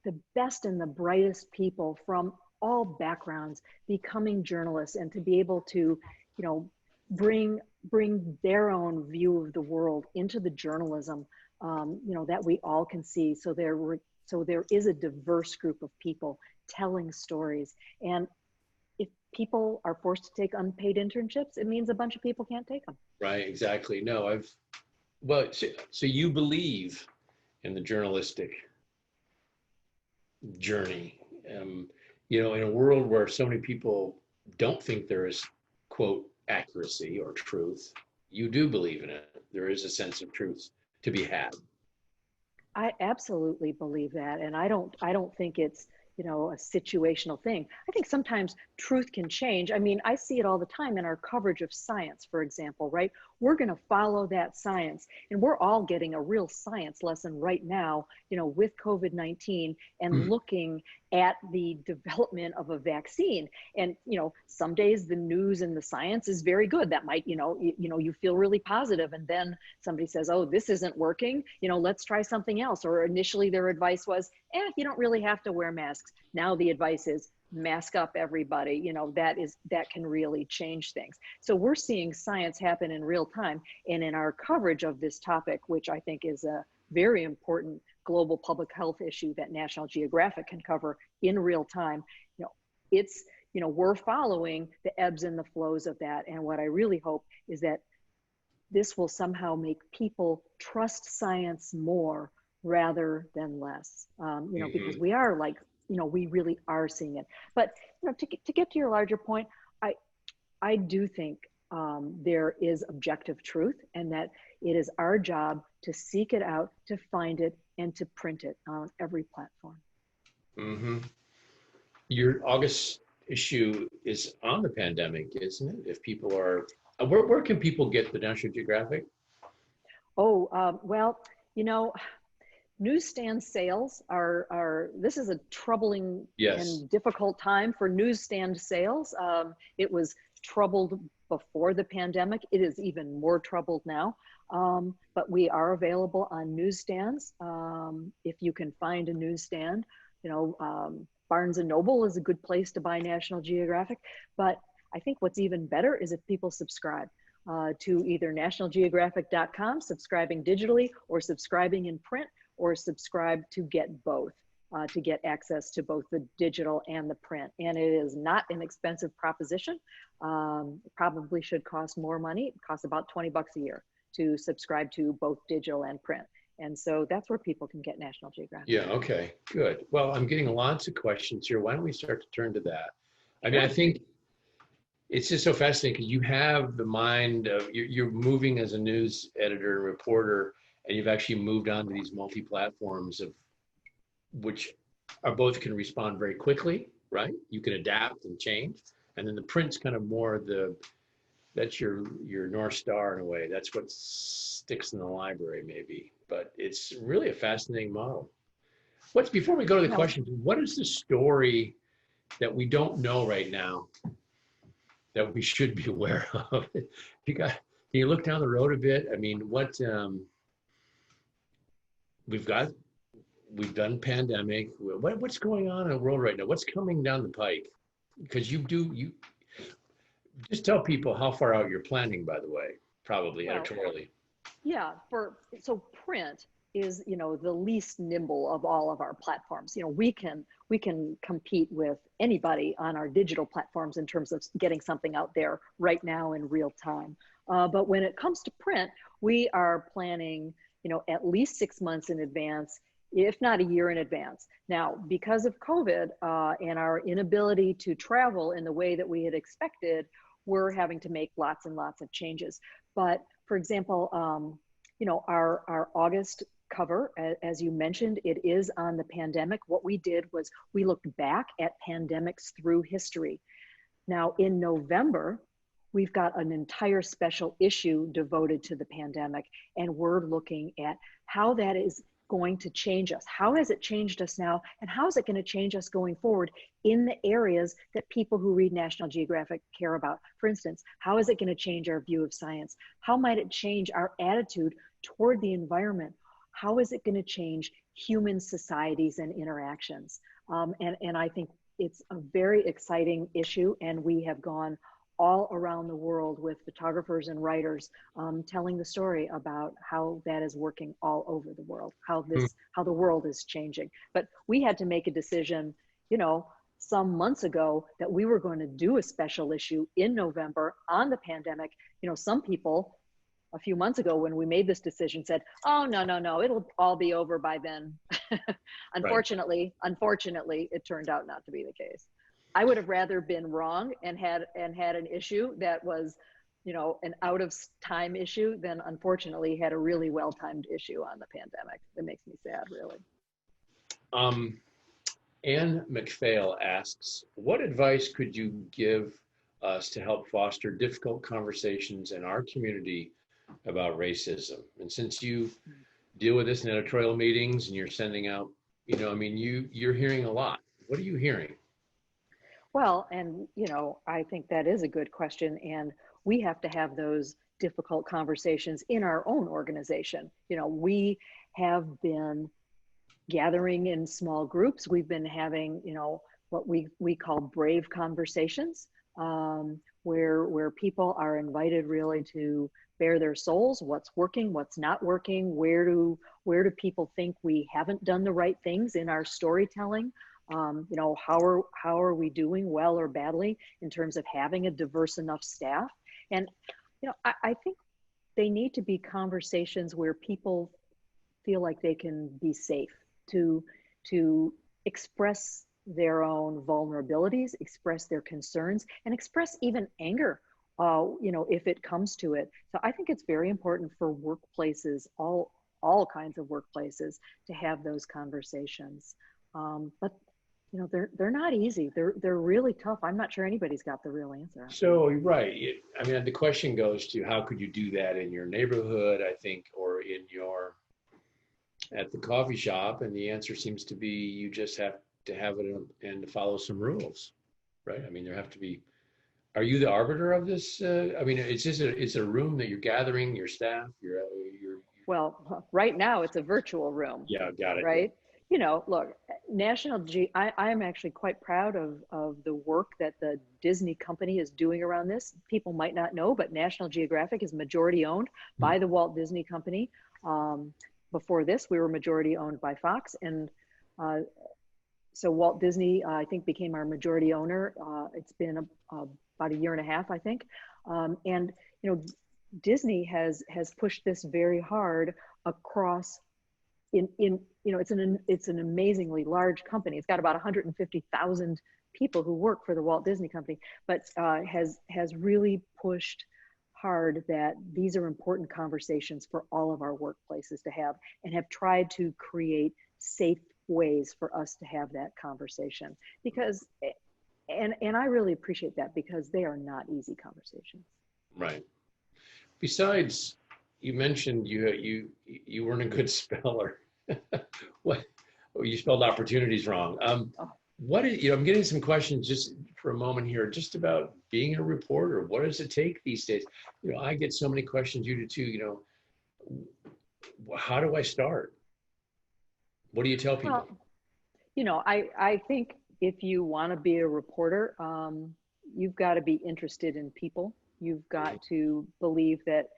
Speaker 3: the best and the brightest people from all backgrounds becoming journalists, and to be able to, you know, bring their own view of the world into the journalism, you know, that we all can see. So there is a diverse group of people telling stories. And if people are forced to take unpaid internships, it means a bunch of people can't take them.
Speaker 2: Right, exactly. No, well, so you believe in the journalistic journey. You know, in a world where so many people don't think there is, quote, accuracy or truth, you do believe in it. There is a sense of truth to be had.
Speaker 3: I absolutely believe that. And I don't think it's, you know, a situational thing. I think sometimes truth can change. I mean, I see it all the time in our coverage of science, for example, right? We're going to follow that science, and we're all getting a real science lesson right now, you know, with COVID-19, and looking at the development of a vaccine. And, you know, some days the news and the science is very good. That might, you know, you feel really positive, and then somebody says, oh, this isn't working, you know, let's try something else. Or initially their advice was, you don't really have to wear masks. Now the advice is mask up, everybody. You know, that can really change things. So we're seeing science happen in real time. And in our coverage of this topic, which I think is a very important global public health issue that National Geographic can cover in real time, you know, it's, you know, we're following the ebbs and the flows of that. And what I really hope is that this will somehow make people trust science more rather than less, you know, because we are like, you know, we really are seeing it. But, you know, to get to your larger point, I do think there is objective truth, and that it is our job to seek it out, to find it, and to print it on every platform.
Speaker 2: Your August issue is on the pandemic, isn't it? If people are, where can people get the National Geographic?
Speaker 3: Oh, well, you know, newsstand sales are this is a troubling and difficult time for newsstand sales. It was troubled before the pandemic. It is even more troubled now. But we are available on newsstands. If you can find a newsstand, you know, Barnes and Noble is a good place to buy National Geographic. But I think what's even better is if people subscribe to either nationalgeographic.com, subscribing digitally, or subscribing in print, or subscribe to get both, to get access to both the digital and the print. And it is not an expensive proposition. It probably should cost more money. It costs about $20 a year to subscribe to both digital and print. And so that's where people can get National Geographic.
Speaker 2: Yeah, okay, good. Well, I'm getting lots of questions here. Why don't we start to turn to that? I mean, I think it's just so fascinating because you have the mind of, you're moving as a news editor and reporter, and you've actually moved on to these multi-platforms of which are both can respond very quickly, right? You can adapt and change. And then the print's kind of more that's your North Star in a way. That's what sticks in the library maybe, but it's really a fascinating model. Before we go to the questions, what is the story that we don't know right now that we should be aware of? Can you look down the road a bit? I mean, we've done pandemic. What's going on in the world right now? What's coming down the pike? Because you just tell people how far out you're planning, by the way, probably editorially.
Speaker 3: Yeah, so print is, you know, the least nimble of all of our platforms. You know, we can compete with anybody on our digital platforms in terms of getting something out there right now in real time. But when it comes to print, we are planning, you know, at least 6 months in advance, if not a year in advance. Now, because of COVID and our inability to travel in the way that we had expected, we're having to make lots and lots of changes. But for example, our August cover, as you mentioned, it is on the pandemic. What we did was we looked back at pandemics through history. Now in November, we've got an entire special issue devoted to the pandemic, and we're looking at how that is going to change us. How has it changed us now, and how is it going to change us going forward in the areas that people who read National Geographic care about? For instance, how is it going to change our view of science? How might it change our attitude toward the environment? How is it going to change human societies and interactions? And I think it's a very exciting issue, and we have gone all around the world with photographers and writers telling the story about how that is working all over the world, how the world is changing. But we had to make a decision, some months ago, that we were going to do a special issue in November on the pandemic. Some people a few months ago when we made this decision said, oh, no, it'll all be over by then. Unfortunately, it turned out not to be the case. I would have rather been wrong and had an issue that was, an out of time issue than unfortunately had a really well-timed issue on the pandemic. It makes me sad, really.
Speaker 2: Anne McPhail asks, what advice could you give us to help foster difficult conversations in our community about racism? And since you deal with this in editorial meetings and you're sending out, you're hearing a lot. What are you hearing?
Speaker 3: Well, and, I think that is a good question. And we have to have those difficult conversations in our own organization. We have been gathering in small groups. We've been having, what we call brave conversations, where people are invited really to bare their souls, what's working, what's not working, where do people think we haven't done the right things in our storytelling. How are we doing, well or badly, in terms of having a diverse enough staff? And, I think they need to be conversations where people feel like they can be safe to express their own vulnerabilities, express their concerns, and express even anger, if it comes to it. So I think it's very important for workplaces, all kinds of workplaces, to have those conversations. But they're not easy. They're really tough. I'm not sure anybody's got the real answer.
Speaker 2: So, right. The question goes to how could you do that in your neighborhood, I think, or at the coffee shop? And the answer seems to be you just have to have it and to follow some rules, right? There have to be. Are you the arbiter of this? It's a room that you're gathering your staff.
Speaker 3: Well, right now it's a virtual room.
Speaker 2: Yeah, got it.
Speaker 3: Right. Look, I am actually quite proud of the work that the Disney company is doing around this. People might not know, but National Geographic is majority owned by the Walt Disney Company. Before this, we were majority owned by Fox. And so Walt Disney, I think, became our majority owner. It's been about a year and a half, I think. And, Disney has pushed this very hard across it's an amazingly large company. It's got about 150,000 people who work for the Walt Disney Company, but has really pushed hard that these are important conversations for all of our workplaces to have, and have tried to create safe ways for us to have that conversation. Because, and I really appreciate that, because they are not easy conversations.
Speaker 2: Right. Besides, you mentioned you weren't a good speller. What? Oh, you spelled opportunities wrong. What is, I'm getting some questions just for a moment here, just about being a reporter. What does it take these days? I get so many questions, you do too. How do I start? What do you tell people?
Speaker 3: Well, I think if you want to be a reporter, you've got to be interested in people. You've got to believe that,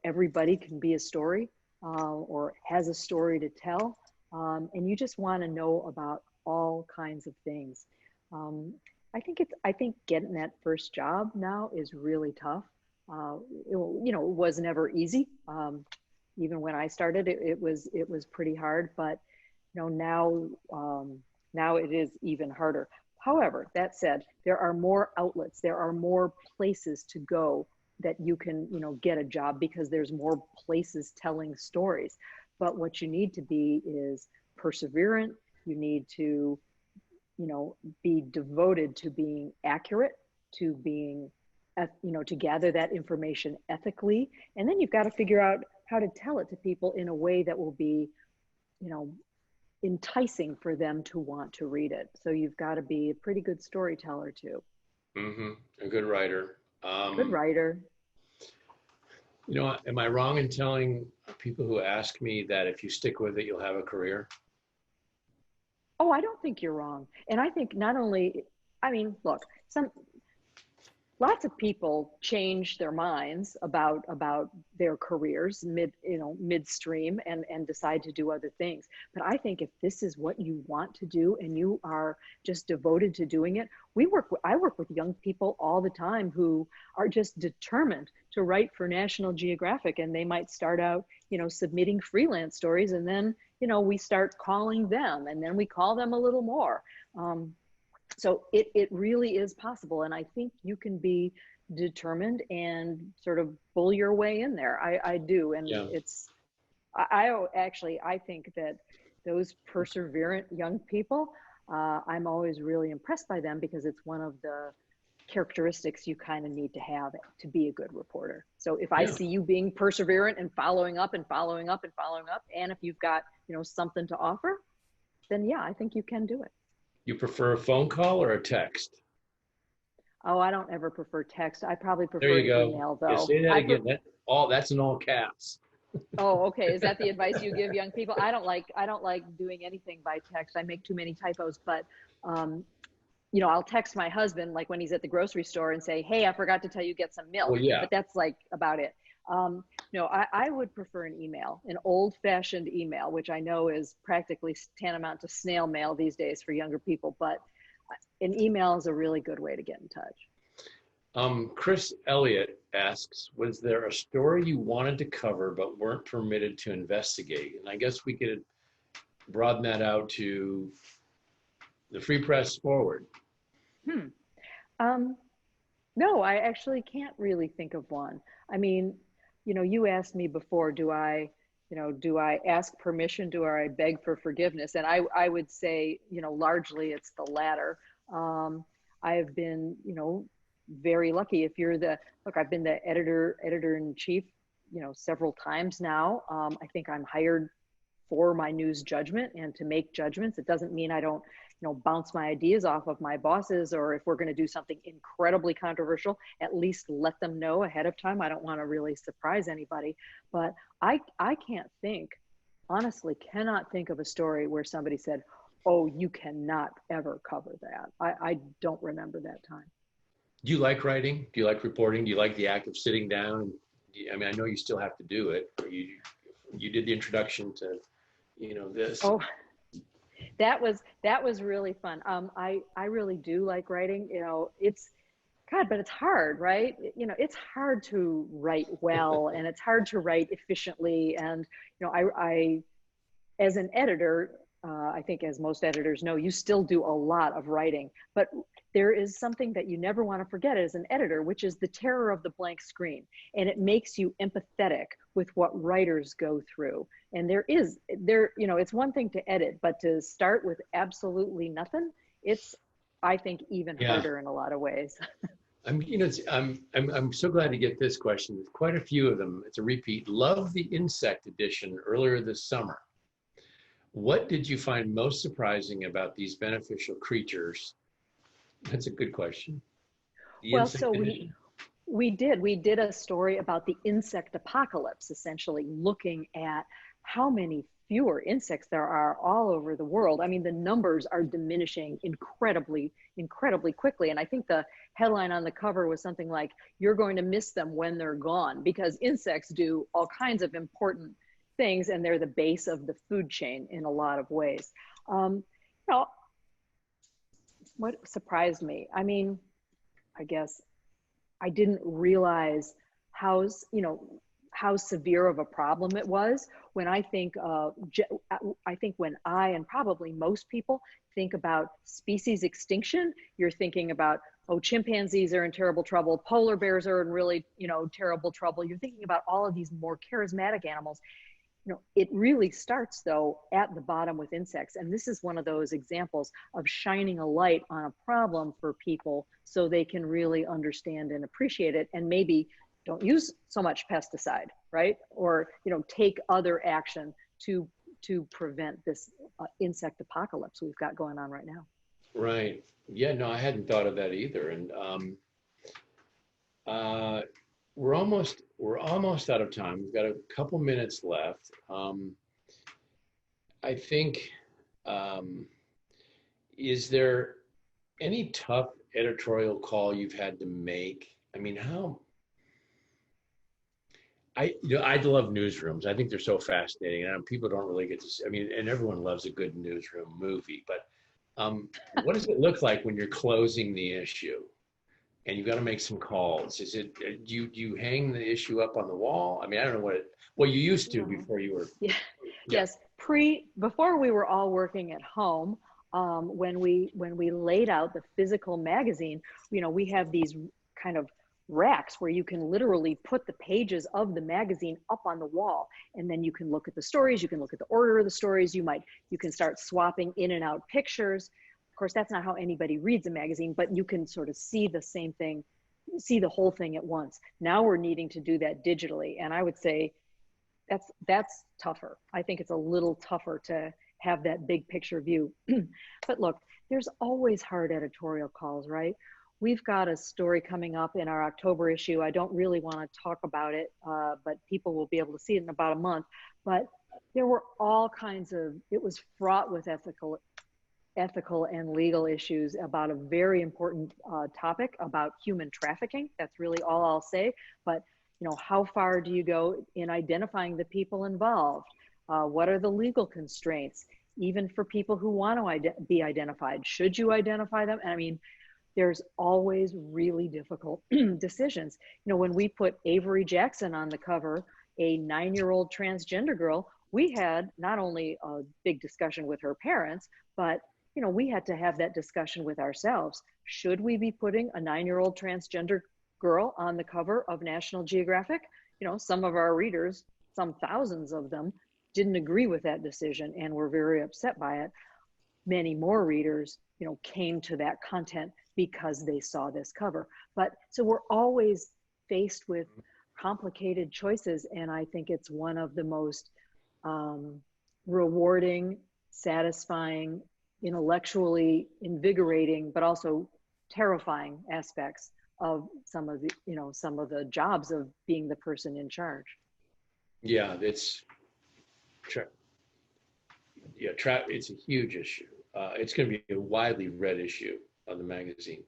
Speaker 3: everybody can be a story or has a story to tell. And you just want to know about all kinds of things. I think getting that first job now is really tough. It was never easy. Even when I started, it was pretty hard, but now it is even harder. However, that said, there are more outlets, there are more places to go that you can, get a job, because there's more places telling stories. But what you need to be is perseverant. You need to, be devoted to being accurate, to being, to gather that information ethically. And then you've got to figure out how to tell it to people in a way that will be, enticing for them to want to read it. So you've got to be a pretty good storyteller too.
Speaker 2: A good writer.
Speaker 3: Good writer.
Speaker 2: Am I wrong in telling people who ask me that if you stick with it, you'll have a career?
Speaker 3: Oh, I don't think you're wrong. And I think not only, look, lots of people change their minds about their careers midstream and decide to do other things. But I think if this is what you want to do and you are just devoted to doing it, I work with young people all the time who are just determined to write for National Geographic, and they might start out, submitting freelance stories, and then, we start calling them, and then we call them a little more. So it really is possible. And I think you can be determined and sort of bull your way in there. I do. And
Speaker 2: yeah.
Speaker 3: I think that those perseverant young people, I'm always really impressed by them, because it's one of the characteristics you kind of need to have to be a good reporter. So if I see you being perseverant and following up and following up and following up, and if you've got, something to offer, then yeah, I think you can do it.
Speaker 2: You prefer a phone call or a text?
Speaker 3: Oh, I don't ever prefer text. I probably prefer
Speaker 2: there you go.
Speaker 3: email, though.
Speaker 2: Yeah, say that again. That's in all caps.
Speaker 3: Oh, okay. Is that the advice you give young people? I don't like doing anything by text. I make too many typos. But I'll text my husband, like when he's at the grocery store, and say, "Hey, I forgot to tell you, get some milk."
Speaker 2: Well, yeah.
Speaker 3: But that's like about it. No, I would prefer an email, an old-fashioned email, which I know is practically tantamount to snail mail these days for younger people. But an email is a really good way to get in touch.
Speaker 2: Chris Elliott asks, was there a story you wanted to cover but weren't permitted to investigate? And I guess we could broaden that out to the Free Press Forward.
Speaker 3: No, I actually can't really think of one. I mean, you asked me before, do I ask permission? Do I beg for forgiveness? And I would say, largely it's the latter. I have been, very lucky. If you're I've been the editor-in-chief, several times now. I think I'm hired for my news judgment and to make judgments. It doesn't mean I don't, bounce my ideas off of my bosses, or if we're going to do something incredibly controversial, at least let them know ahead of time. I don't want to really surprise anybody, but I honestly cannot think of a story where somebody said, "Oh, you cannot ever cover that." I don't remember that time.
Speaker 2: Do you like writing? Do you like reporting? Do you like the act of sitting down? I know you still have to do it. You did the introduction to, this.
Speaker 3: Oh, that was really fun. I really do like writing. But it's hard, right? It's hard to write well, and it's hard to write efficiently. And, I as an editor, I think as most editors know, you still do a lot of writing, but there is something that you never want to forget as an editor, which is the terror of the blank screen. And it makes you empathetic with what writers go through. And it's one thing to edit, but to start with absolutely nothing, it's, I think, even harder in a lot of ways.
Speaker 2: I'm so glad to get this question. There's quite a few of them. It's a repeat. Love the insect edition earlier this summer. What did you find most surprising about these beneficial creatures? That's a good question.
Speaker 3: Well, so we did a story about the insect apocalypse, essentially looking at how many fewer insects there are all over the world. I mean, the numbers are diminishing incredibly quickly. And I think the headline on the cover was something like, "You're going to miss them when they're gone," because insects do all kinds of important things, and they're the base of the food chain in a lot of ways. What surprised me? I guess I didn't realize how how severe of a problem it was. When I think, I think when I, and probably most people, think about species extinction, you're thinking about, oh, chimpanzees are in terrible trouble, polar bears are in really, terrible trouble. You're thinking about all of these more charismatic animals. It really starts though at the bottom with insects. And this is one of those examples of shining a light on a problem for people so they can really understand and appreciate it, and maybe don't use so much pesticide, right? Or, take other action to prevent this insect apocalypse we've got going on right now.
Speaker 2: Right. Yeah, no, I hadn't thought of that either. And we're almost out of time. We've got a couple minutes left. I think, is there any tough editorial call you've had to make? I mean, I love newsrooms. I think they're so fascinating, and people don't really get to see, and everyone loves a good newsroom movie, but what does it look like when you're closing the issue and you've got to make some calls? Is it, do you hang the issue up on the wall? I don't know what you used to before you were.
Speaker 3: Yeah. Yes. Before we were all working at home, when we laid out the physical magazine, we have these kind of racks where you can literally put the pages of the magazine up on the wall, and then you can look at the stories, you can look at the order of the stories, you can start swapping in and out pictures. Of course, that's not how anybody reads a magazine, but you can sort of see the same thing, see the whole thing at once. Now we're needing to do that digitally, and I would say that's tougher. I think it's a little tougher to have that big picture view. But look, there's always hard editorial calls, right? We've got a story coming up in our October issue. I don't really want to talk about it, but people will be able to see it in about a month. But there were all kinds of, it was fraught with ethical and legal issues about a very important topic about human trafficking. That's really all I'll say. But how far do you go in identifying the people involved? What are the legal constraints, even for people who want to be identified? Should you identify them? There's always really difficult decisions. When we put Avery Jackson on the cover, a 9-year-old transgender girl, we had not only a big discussion with her parents, but we had to have that discussion with ourselves. Should we be putting a 9-year-old transgender girl on the cover of National Geographic? Some of our readers, some thousands of them, didn't agree with that decision and were very upset by it. Many more readers, came to that content because they saw this cover. But so we're always faced with complicated choices, and I think it's one of the most rewarding, satisfying, intellectually invigorating, but also terrifying aspects of some of the jobs of being the person in charge. Yeah,
Speaker 2: it's a huge issue. It's going to be a widely read issue of the magazine.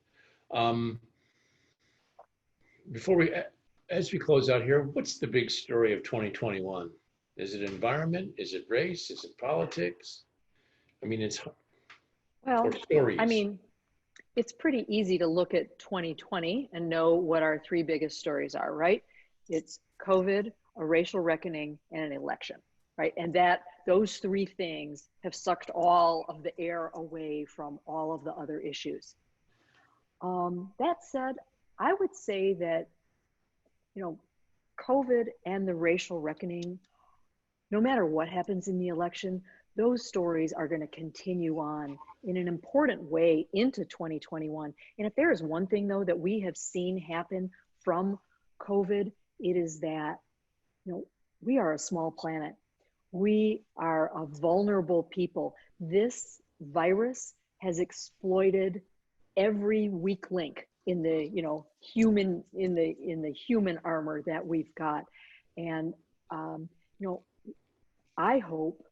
Speaker 2: As we close out here, what's the big story of 2021? Is it environment? Is it race? Is it politics? Or stories.
Speaker 3: It's pretty easy to look at 2020 and know what our 3 biggest stories are, right? It's COVID, a racial reckoning, and an election, right? And those 3 things have sucked all of the air away from all of the other issues. That said, I would say that, COVID and the racial reckoning, no matter what happens in the election, those stories are going to continue on in an important way into 2021. And if there is one thing, though, that we have seen happen from COVID, it is that, we are a small planet. We are a vulnerable people. This virus has exploited every weak link in the human armor that we've got. And I hope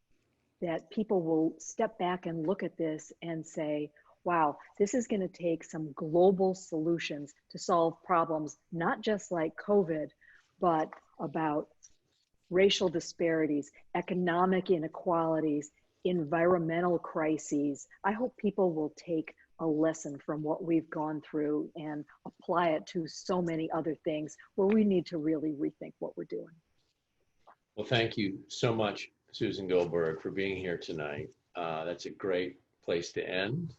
Speaker 3: that people will step back and look at this and say, wow, this is going to take some global solutions to solve problems, not just like COVID, but about racial disparities, economic inequalities, environmental crises. I hope people will take a lesson from what we've gone through and apply it to so many other things where we need to really rethink what we're doing.
Speaker 2: Well, thank you so much, Susan Goldberg, for being here tonight. That's a great place to end.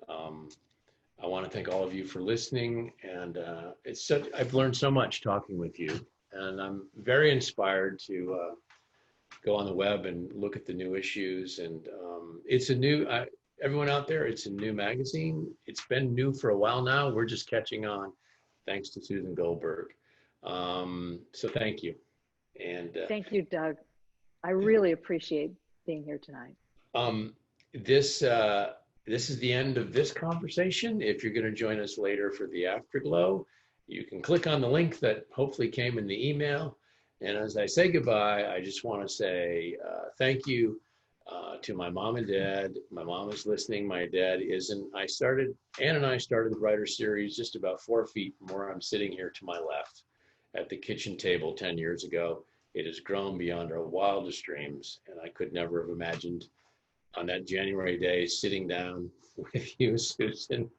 Speaker 2: I want to thank all of you for listening, and I've learned so much talking with you, and I'm very inspired to go on the web and look at the new issues. And it's a new, everyone out there, it's a new magazine. It's been new for a while now. We're just catching on, thanks to Susan Goldberg. So thank you. And
Speaker 3: thank you, Doug. I really appreciate being here tonight.
Speaker 2: This is the end of this conversation. If you're going to join us later for the afterglow, you can click on the link that hopefully came in the email. And as I say goodbye, I just want to say thank you to my mom and dad. My mom is listening. My dad isn't. Ann and I started the Writer Series just about 4 feet from where I'm sitting here to my left at the kitchen table 10 years ago. It has grown beyond our wildest dreams, and I could never have imagined on that January day sitting down with you, Susan,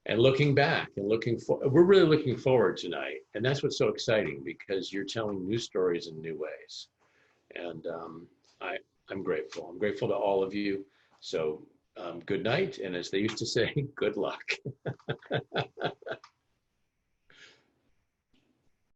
Speaker 2: and looking back and we're really looking forward tonight. And that's what's so exciting, because you're telling new stories in new ways. And I'm grateful. I'm grateful to all of you. So good night. And as they used to say, good luck.